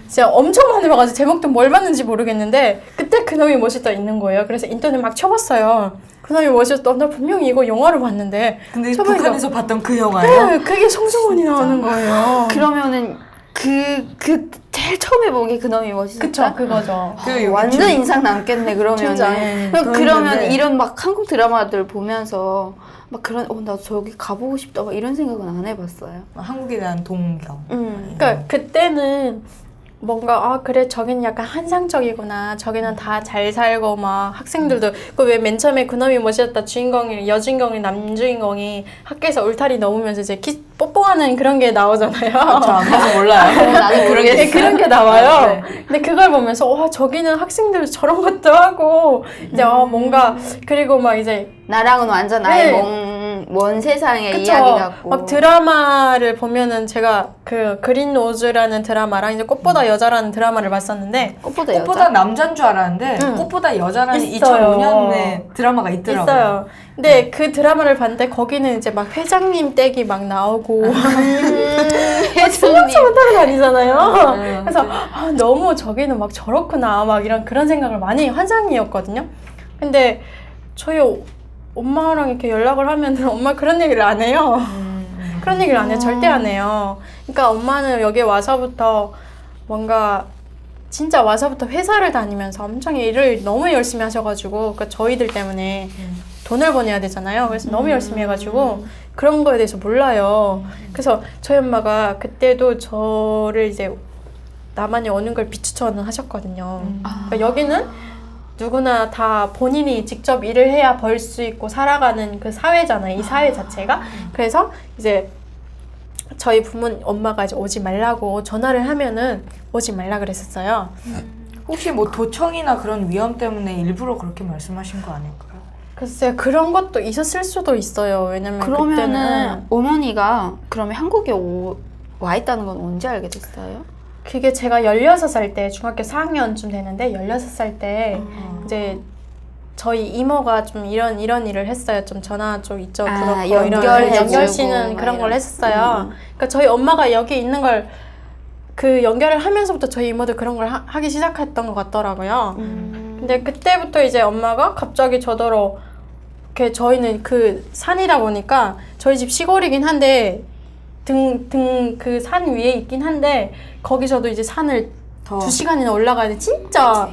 진짜 엄청 많이 봐가지고 제목도 뭘 봤는지 모르겠는데 그때 그놈이 멋있다 있는 거예요. 그래서 인터넷 막 쳐봤어요. 그놈이 멋있다. 나 분명히 이거 영화로 봤는데. 근데 쳐보니까 북한에서 봤던 그 영화예요? 네, 그게 송승헌이 나오는 거예요. 그러면은 그 제일 처음에 본 게 그놈이 멋있었다. 그쵸, 그거죠. 완전 인상 남겠네 그러면은. 진짜. 그러면 그랬는데. 이런 막 한국 드라마들 보면서 막 그런 나 저기 가보고 싶다 막 이런 생각은 안 해봤어요. 한국에 대한 동경. 그러니까 그때는 뭔가 아 그래 저기는 약간 한상적이구나 저기는 다 잘 살고 막 학생들도 그 왜 맨 처음에 그놈이 멋있었다 주인공이 여주인공이 남주인공이 학교에서 울타리 넘으면서 이제 뽀뽀하는 그런 게 나오잖아요. 저 안 봐서 몰라요. 나도 네, 모르겠어. 그런 게 나와요. 네. 근데 그걸 보면서 와 저기는 학생들 저런 것도 하고 이제 뭔가 그리고 막 이제 나랑은 완전 아예 네. 먼 세상의 그쵸. 이야기 같고. 막 드라마를 보면은 제가 그 그린 로즈라는 드라마랑 이제 꽃보다 여자라는 드라마를 봤었는데 꽃보다 꽃보다 여자. 남자인 줄 알았는데 응. 꽃보다 여자라는 있어요. 2005년에 드라마가 있더라고요. 있어요. 근데 그 드라마를 봤는데 거기는 이제 막 회장님 댁이 막 나오고 회장님. 타러 다니잖아요. 그래서 아, 너무 저기는 막 저렇구나 막 이런 그런 생각을 많이 환상이었거든요. 근데 저희 엄마랑 이렇게 연락을 하면 엄마 그런 얘기를 안 해요. 그런 얘기를 안 해요. 절대 안 해요. 그러니까 엄마는 여기 와서부터 뭔가 진짜 와서부터 회사를 다니면서 엄청 일을 너무 열심히 하셔가지고 그러니까 저희들 때문에 돈을 버내야 되잖아요. 그래서 너무 열심히 해가지고 그런 거에 대해서 몰라요. 그래서 저희 엄마가 그때도 저를 이제 나만이 오는 걸 비추천을 하셨거든요. 그러니까 여기는 누구나 다 본인이 직접 일을 해야 벌 수 있고 살아가는 그 사회잖아요. 이 사회 자체가. 그래서 이제 저희 엄마가 이제 오지 말라고 전화를 하면은 오지 말라 그랬었어요. 혹시 뭐 도청이나 그런 위험 때문에 일부러 그렇게 말씀하신 거 아닐까요? 글쎄요. 그런 것도 있었을 수도 있어요. 왜냐면 그러면은 그때는 어머니가 그러면 한국에 와 있다는 건 언제 알게 됐어요? 그게 제가 16살 때 중학교 4학년쯤 되는데 16살 때 이제 저희 이모가 좀 이런 일을 했어요. 좀 전화 쪽 이쪽 그렇고 연결해주고 연결시는 막 그런 걸 이런. 했었어요. 그러니까 저희 엄마가 여기 있는 걸 그 연결을 하면서부터 저희 이모도 그런 걸 하기 시작했던 것 같더라고요. 근데 그때부터 이제 엄마가 갑자기 저더러 이렇게 저희는 그 산이다 보니까 저희 집 시골이긴 한데 그 산 위에 있긴 한데 거기서도 이제 산을 더 2시간이나 올라가야 돼. 진짜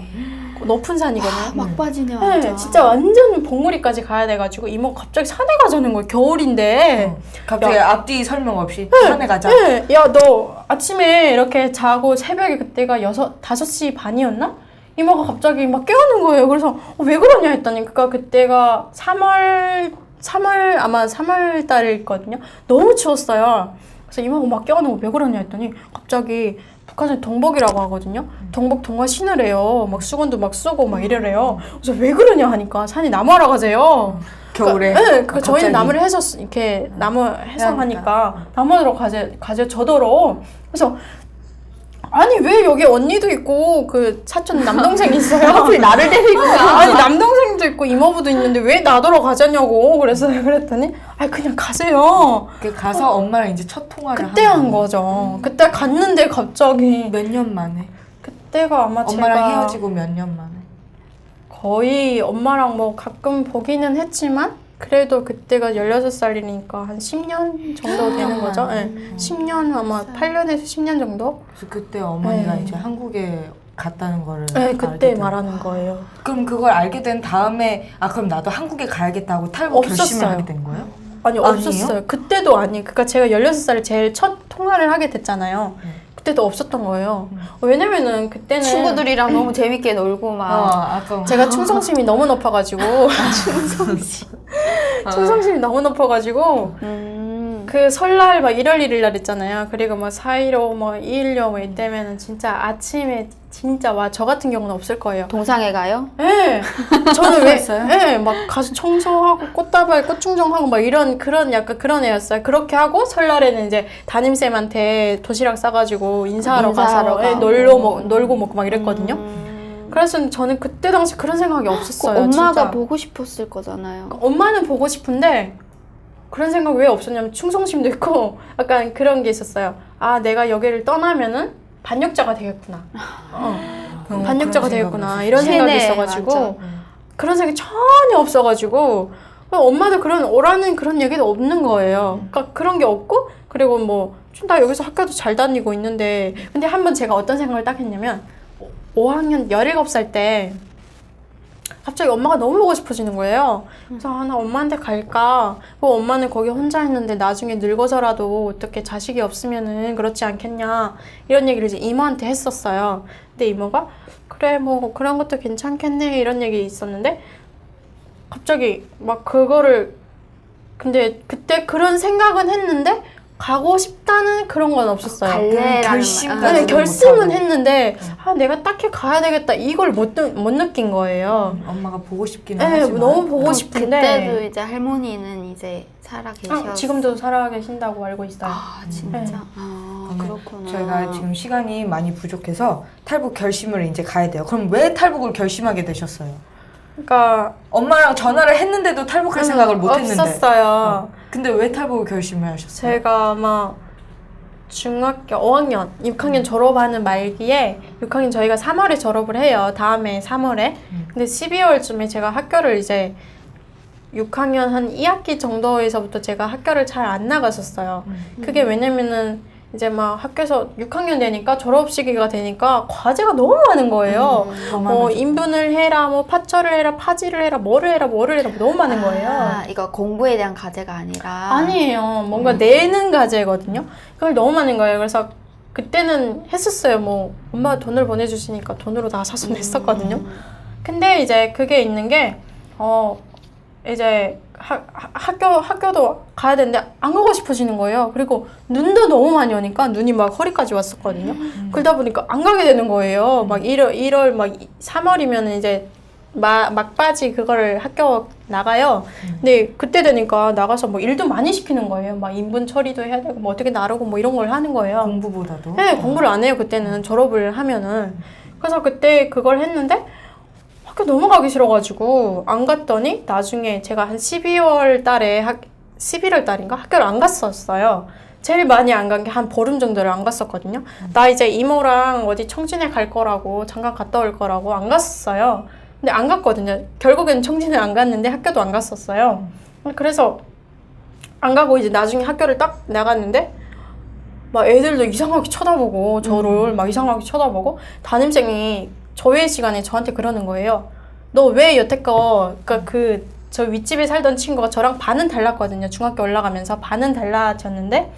높은 산이거든요. 막바지네 네, 완전. 진짜 완전 봉우리까지 가야 돼가지고 이모가 갑자기 산에 가자는 거예요. 겨울인데. 갑자기 앞뒤 설명 없이 산에 가자. 네, 야, 너 아침에 이렇게 자고 새벽에 그때가 5시 반이었나? 이모가 갑자기 막 깨우는 거예요. 그래서 왜 그러냐 했더니 그때가 3월 아마 3월 달이거든요. 너무 추웠어요. 그래서 이모가 막 깨우는 거 왜 그러냐 했더니 갑자기 북한산 동복이라고 하거든요. 동복 동화 신으래요. 막 수건도 막 쓰고 막 이래래요. 그래서 왜 그러냐 하니까 산이 나무하러 가세요. 겨울에. 그러니까 저희는 나무를 해서 이렇게 나무 해서 하니까 나무하러 가재 저더러. 그래서 아니 왜 여기 언니도 있고 그 사촌 남동생이 있어요. 하필 나를 데리고 가. 아니 남동생도 있고 이모부도 있는데 왜 나더러 가자냐고 그랬더니 아 그냥 가세요. 그 가서 엄마랑 이제 첫 통화를 그때 한 거죠. 그때 갔는데 갑자기 몇 년 만에? 그때가 아마 엄마랑 제가 헤어지고 몇 년 만에? 거의 엄마랑 뭐 가끔 보기는 했지만 그래도 그때가 16살이니까 한 10년 정도 되는 거죠. 네. 10년 아마 8년에서 10년 정도? 그래서 그때 어머니가 네. 이제 한국에 갔다는 거를 네, 알게 그때 된 말하는 거예요. 그럼 그걸 알게 된 다음에 그럼 나도 한국에 가야겠다 하고 탈북 결심을 없었어요. 하게 된 거예요? 아니 아니에요? 없었어요. 그때도 아니. 그러니까 제가 16살에 제일 첫 통화를 하게 됐잖아요. 네. 그때도 없었던 거예요. 왜냐면은 그때는 친구들이랑 너무 재밌게 놀고 막. 아까 제가 충성심이 너무 높아가지고 충성심이 너무 높아가지고 그 설날 막 1월 1일 날 있잖아요. 그리고 막 4.15 뭐 2.16 뭐 이때면은 진짜 아침에 진짜 저 같은 경우는 없을 거예요. 동상에 가요? 예. 저는 왜, 했어요? 예, 막 가서 청소하고 꽃다발, 꽃충정하고 막 약간 그런 애였어요. 그렇게 하고 설날에는 이제 담임쌤한테 도시락 싸가지고 인사하러 인사하러 가서 예, 가고. 놀고 먹고 막 이랬거든요. 그래서 저는 그때 당시 그런 생각이 그 없었어요. 엄마가 진짜. 보고 싶었을 거잖아요. 엄마는 보고 싶은데 그런 생각 왜 없었냐면 충성심도 있고 약간 그런 게 있었어요. 아, 내가 여기를 떠나면은 반역자가 되겠구나. 반역자가 되겠구나. 이런 생각이 세네, 있어가지고 완전. 그런 생각이 전혀 없어가지고 엄마도 오라는 그런 얘기도 없는 거예요. 그러니까 그런 게 없고 그리고 뭐 나 여기서 학교도 잘 다니고 있는데 근데 한번 제가 어떤 생각을 딱 했냐면 5학년 17살 때 갑자기 엄마가 너무 보고 싶어지는 거예요. 그래서 나 엄마한테 갈까? 엄마는 거기 혼자 있는데 나중에 늙어서라도 어떻게 자식이 없으면은 그렇지 않겠냐 이런 얘기를 이제 이모한테 했었어요. 근데 이모가 그래 뭐 그런 것도 괜찮겠네 이런 얘기 있었는데 갑자기 막 그거를 근데 그때 그런 생각은 했는데 가고 싶다는 그런 건 없었어요. 갈래라는 결심까지는 네, 결심은 못하고. 했는데 이걸 딱히 가야 되겠다 이걸 못 느낀 거예요. 엄마가 보고 싶기는 네, 하지만 너무 보고 싶은데 그때도 이제 할머니는 이제 살아 계셨어요. 지금도 살아 계신다고 알고 있어요. 아 진짜? 네. 아 그러면 그렇구나. 저희가 지금 시간이 많이 부족해서 탈북 결심을 이제 가야 돼요. 그럼 왜 탈북을 결심하게 되셨어요? 그러니까 엄마랑 전화를 했는데도 탈북할 생각을 못 했는데. 없었어요. 근데 왜 탈북을 결심을 하셨어요? 제가 아마 중학교 5학년, 6학년 졸업하는 말기에 6학년 저희가 3월에 졸업을 해요. 다음에 3월에. 근데 12월쯤에 제가 학교를 이제 6학년 한 2학기 정도에서부터 제가 학교를 잘 안 나갔었어요. 그게 왜냐면은 이제 막 학교에서 6학년 되니까 졸업 시기가 되니까 과제가 너무 많은 거예요. 뭐 인분을 해라, 뭐 파철을 해라, 파지를 해라, 뭐를 해라 너무 많은 거예요. 아, 이거 공부에 대한 과제가 아니라 아니에요. 뭔가 내는 과제거든요. 그걸 너무 많은 거예요. 그래서 그때는 했었어요. 뭐 엄마가 돈을 보내주시니까 돈으로 다 사서 냈었거든요. 근데 이제 그게 있는 게 이제 학교도 가야 되는데 안 가고 싶어지는 거예요. 그리고 눈도 너무 많이 오니까 눈이 막 허리까지 왔었거든요. 그러다 보니까 안 가게 되는 거예요. 막 1월 막 3월이면 이제 막바지 그거를 학교 나가요. 근데 그때 되니까 나가서 뭐 일도 많이 시키는 거예요. 막 인분 처리도 해야 되고 뭐 어떻게 나르고 뭐 이런 걸 하는 거예요. 공부보다도? 네, 공부를 안 해요. 그때는 졸업을 하면은. 그래서 그때 그걸 했는데 학교 너무 가기 싫어가지고 안 갔더니 나중에 제가 한 12월 달에 11월 달인가 학교를 안 갔었어요. 제일 많이 안 간 게 한 보름 정도를 안 갔었거든요. 나 이제 이모랑 어디 청진에 갈 거라고 잠깐 갔다 올 거라고 안 갔었어요. 근데 안 갔거든요. 결국에는 청진을 안 갔는데 학교도 안 갔었어요. 그래서 안 가고 이제 나중에 학교를 딱 나갔는데 막 애들도 이상하게 쳐다보고 저를 막 이상하게 쳐다보고 담임쌤이 저회 시간에 저한테 그러는 거예요. 너 왜 여태껏 그러니까 저 윗집에 살던 친구가 저랑 반은 달랐거든요. 중학교 올라가면서 반은 달라졌는데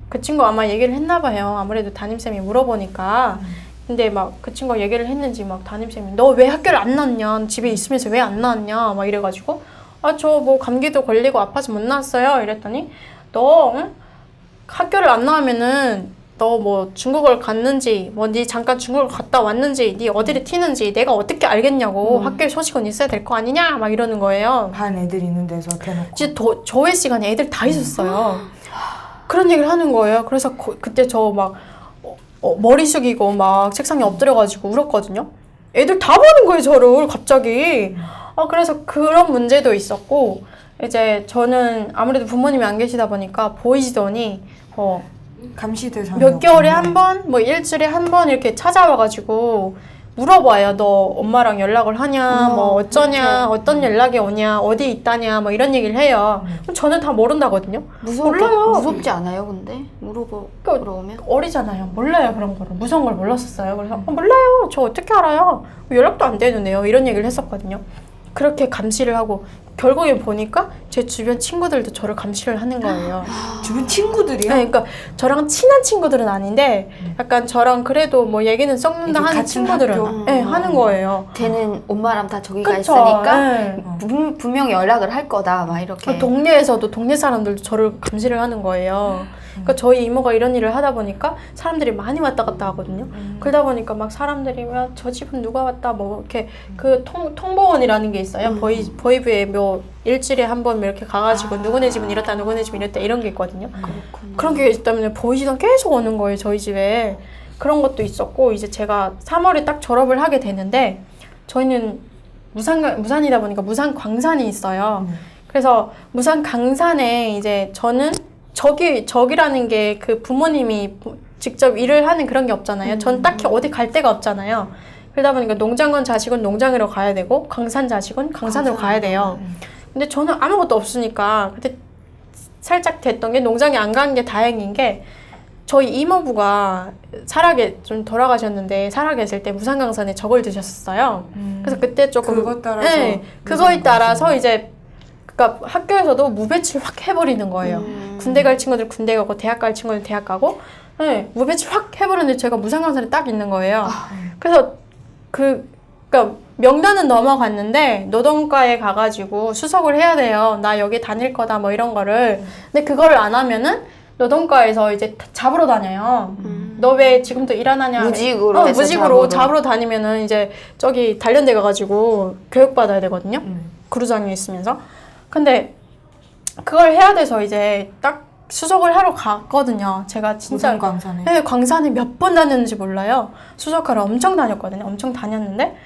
그 친구 아마 얘기를 했나 봐요. 아무래도 담임쌤이 물어보니까. 근데 막 그 친구가 얘기를 했는지 막 담임쌤이 너 왜 학교를 안 나왔냐? 집에 있으면서 왜 안 나왔냐? 막 이래가지고 저 뭐 감기도 걸리고 아파서 못 나왔어요. 이랬더니 너 응? 학교를 안 나오면은 너 뭐 중국을 갔는지 뭐 니 잠깐 중국을 갔다 왔는지 니 어디를 튀는지 내가 어떻게 알겠냐고 학교에 소식은 있어야 될 거 아니냐? 막 이러는 거예요. 반 애들 있는 데서 대놓고. 진짜 저회 시간에 애들 다 있었어요. 그런 얘기를 하는 거예요. 그래서 그때 저 막 머리 숙이고 막 책상에 엎드려가지고 울었거든요. 애들 다 보는 거예요, 저를 갑자기. 그래서 그런 문제도 있었고 이제 저는 아무래도 부모님이 안 계시다 보니까 보이시더니 감시 대상 몇 개월에 한 번, 뭐 일주일에 한 번 이렇게 찾아와가지고 물어봐요. 너 엄마랑 연락을 하냐, 뭐 어쩌냐, 어떤 연락이 오냐, 어디 있다냐, 뭐 이런 얘기를 해요. 그럼 저는 다 모른다거든요. 몰라요. 무섭지 않아요, 근데? 물어보면? 어리잖아요. 몰라요, 그런 거를. 무서운 걸 몰랐었어요. 그래서 몰라요. 저 어떻게 알아요? 연락도 안 되는데요. 이런 얘기를 했었거든요. 그렇게 감시를 하고 결국에 보니까 제 주변 친구들도 저를 감시를 하는 거예요. 주변 친구들이요? 네, 그러니까 저랑 친한 친구들은 아닌데 약간 저랑 그래도 뭐 얘기는 썩는다 하는 같은 친구들은 학교? 네, 하는 거예요. 걔는 엄마랑 다 저기 가 그쵸? 있으니까 네. 분명히 연락을 할 거다 막 이렇게. 동네에서도 동네 사람들도 저를 감시를 하는 거예요. 그러니까 저희 이모가 이런 일을 하다 보니까 사람들이 많이 왔다 갔다 하거든요. 그러다 보니까 막 사람들이 저 집은 누가 왔다 뭐 이렇게 그 통보원이라는 게 있어요. 보이부에 뭐 일주일에 한 번 이렇게 가가지고 누구네 집은 이렇다 누구네 집은 이렇다 이런 게 있거든요. 그런 게 있기 때문에 보이시던 계속 오는 거예요, 저희 집에. 그런 것도 있었고 이제 제가 3월에 딱 졸업을 하게 되는데 저희는 무산이다 보니까 무산 광산이 있어요. 그래서 무산 광산에 이제 저는 저기라는 게 그 부모님이 직접 일을 하는 그런 게 없잖아요. 전 딱히 어디 갈 데가 없잖아요. 그러다 보니까 농장건 자식은 농장으로 가야 되고 광산 자식은 광산으로 가야 돼요. 근데 저는 아무것도 없으니까 그때 살짝 됐던 게 농장에 안 간 게 다행인 게 저희 이모부가 좀 돌아가셨는데 살아계실 때 무산강산에 저걸 드셨었어요. 그래서 그때 조금 그것 따라서 네, 그거에 따라서 이제 그러니까 학교에서도 무배출 확 해버리는 거예요. 군대 갈 친구들 군대 가고 대학 갈 친구들 대학 가고 네, 무배출 확 해버렸는데 제가 무산강산에 딱 있는 거예요. 그래서 그러니까 명단은 넘어갔는데 노동과에 가가지고 수석을 해야 돼요. 나 여기 다닐 거다 뭐 이런 거를. 근데 그거를 안 하면은 노동과에서 이제 잡으러 다녀요. 너 왜 지금도 일 안 하냐? 무직으로 해서 무직으로 잡으러 다니면은 이제 저기 단련대 가가지고 교육 받아야 되거든요. 구루장에 있으면서. 근데 그걸 해야 돼서 이제 딱 수석을 하러 갔거든요. 제가 진짜 무슨 광산에? 네, 광산에 몇 번 다녔는지 몰라요. 수석하러 엄청 다녔거든요. 엄청 다녔는데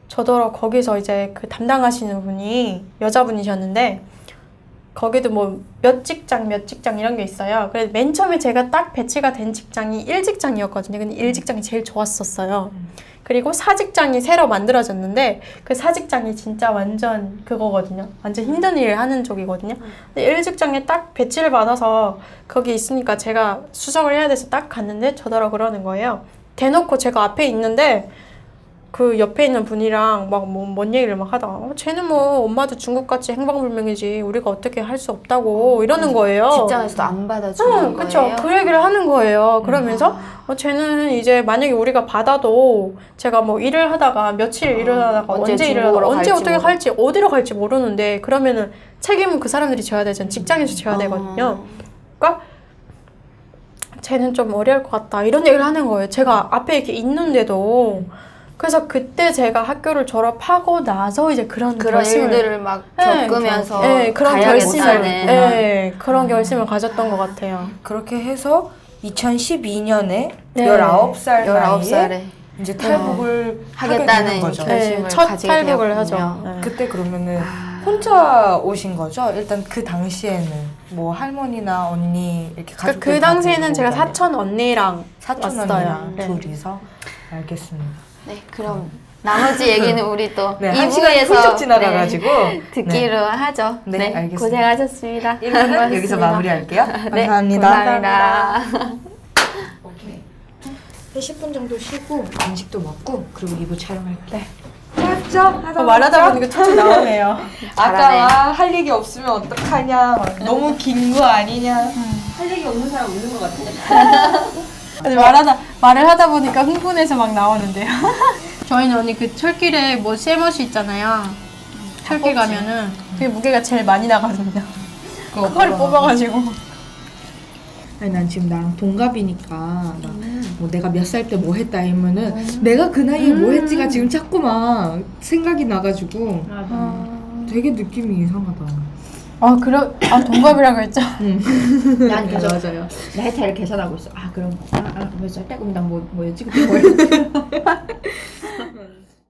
저더러 거기서 이제 그 담당하시는 분이 여자분이셨는데 거기도 뭐 몇 직장 이런 게 있어요. 그래서 맨 처음에 제가 딱 배치가 된 직장이 1직장이었거든요. 근데 1직장이 제일 좋았었어요. 그리고 4직장이 새로 만들어졌는데 그 4직장이 진짜 완전 그거거든요. 완전 힘든 일을 하는 쪽이거든요. 근데 1직장에 딱 배치를 받아서 거기 있으니까 제가 수석을 해야 돼서 딱 갔는데 저더러 그러는 거예요. 대놓고 제가 앞에 있는데 그 옆에 있는 분이랑 막 뭔 얘기를 막 하다가 쟤는 뭐 엄마도 중국같이 행방불명이지 우리가 어떻게 할 수 없다고 이러는 거예요. 직장에서도 안 받아주는 그쵸. 거예요? 그 얘기를 하는 거예요. 그러면서 쟤는 이제 만약에 우리가 받아도 제가 뭐 일을 하다가 며칠 일을 하다가 언제 일을 하다가 언제 어떻게 갈지 어디로 갈지 모르는데 그러면은 책임은 그 사람들이 져야 되잖아요. 직장에서 져야 되거든요. 그러니까 쟤는 좀 어려울 것 같다 이런 얘기를 하는 거예요. 제가 앞에 이렇게 있는데도. 그래서 그때 제가 학교를 졸업하고 나서 이제 그런 일들을 막 겪으면서 그런 결심을 가야겠다는 그런 결심을 가졌던 것 같아요. 그렇게 해서 2012년에 네. 19살 나이에 19살에 이제 탈북을 하게 되는 하겠다는 거죠. 결심을 첫 가지게 탈북을 되었군요. 하죠. 네. 그때 그러면은 혼자 오신 거죠? 일단 그 당시에는 뭐 할머니나 언니 이렇게 가족 그 당시에는 제가 사촌 언니랑 사촌 왔어요. 언니랑 네. 둘이서 알겠습니다. 네, 그럼 나머지 얘기는 우리 또 네, 한 시간이 2부에서 훌쩍 지나가가지고 듣기로 하죠. 네, 알겠습니다. 고생하셨습니다. 1부는 여기서 마무리할게요. 네, 감사합니다. 감사합니다. 오케이. 10분 정도 쉬고 간식도 먹고 그리고 2부 촬영할게요. 맞죠? 말하다 보니까 툭툭 나오네요. 아까 할 얘기 없으면 어떡하냐 너무 긴 거 아니냐 할 얘기 없는 사람 없는 것 같아. 근데 말을 하다 보니까 흥분해서 막 나오는데요. 저희는 언니 그 철길에 뭐 쇠못이 있잖아요. 철길 가면은 그게 무게가 제일 많이 나거든요. 그걸 뽑아가지고. 아니 난 지금 나랑 동갑이니까 뭐 내가 몇 살 때 뭐 했다 이러면은 내가 그 나이에 뭐 했지가 지금 자꾸 막 생각이 나가지고 되게 느낌이 이상하다. 동갑이라고 했죠? 난 그래서 맞아요. 나이 차이를 계산하고 있어. 아 그럼 몇 살 때? 그럼 난 뭐였지? 그때 뭐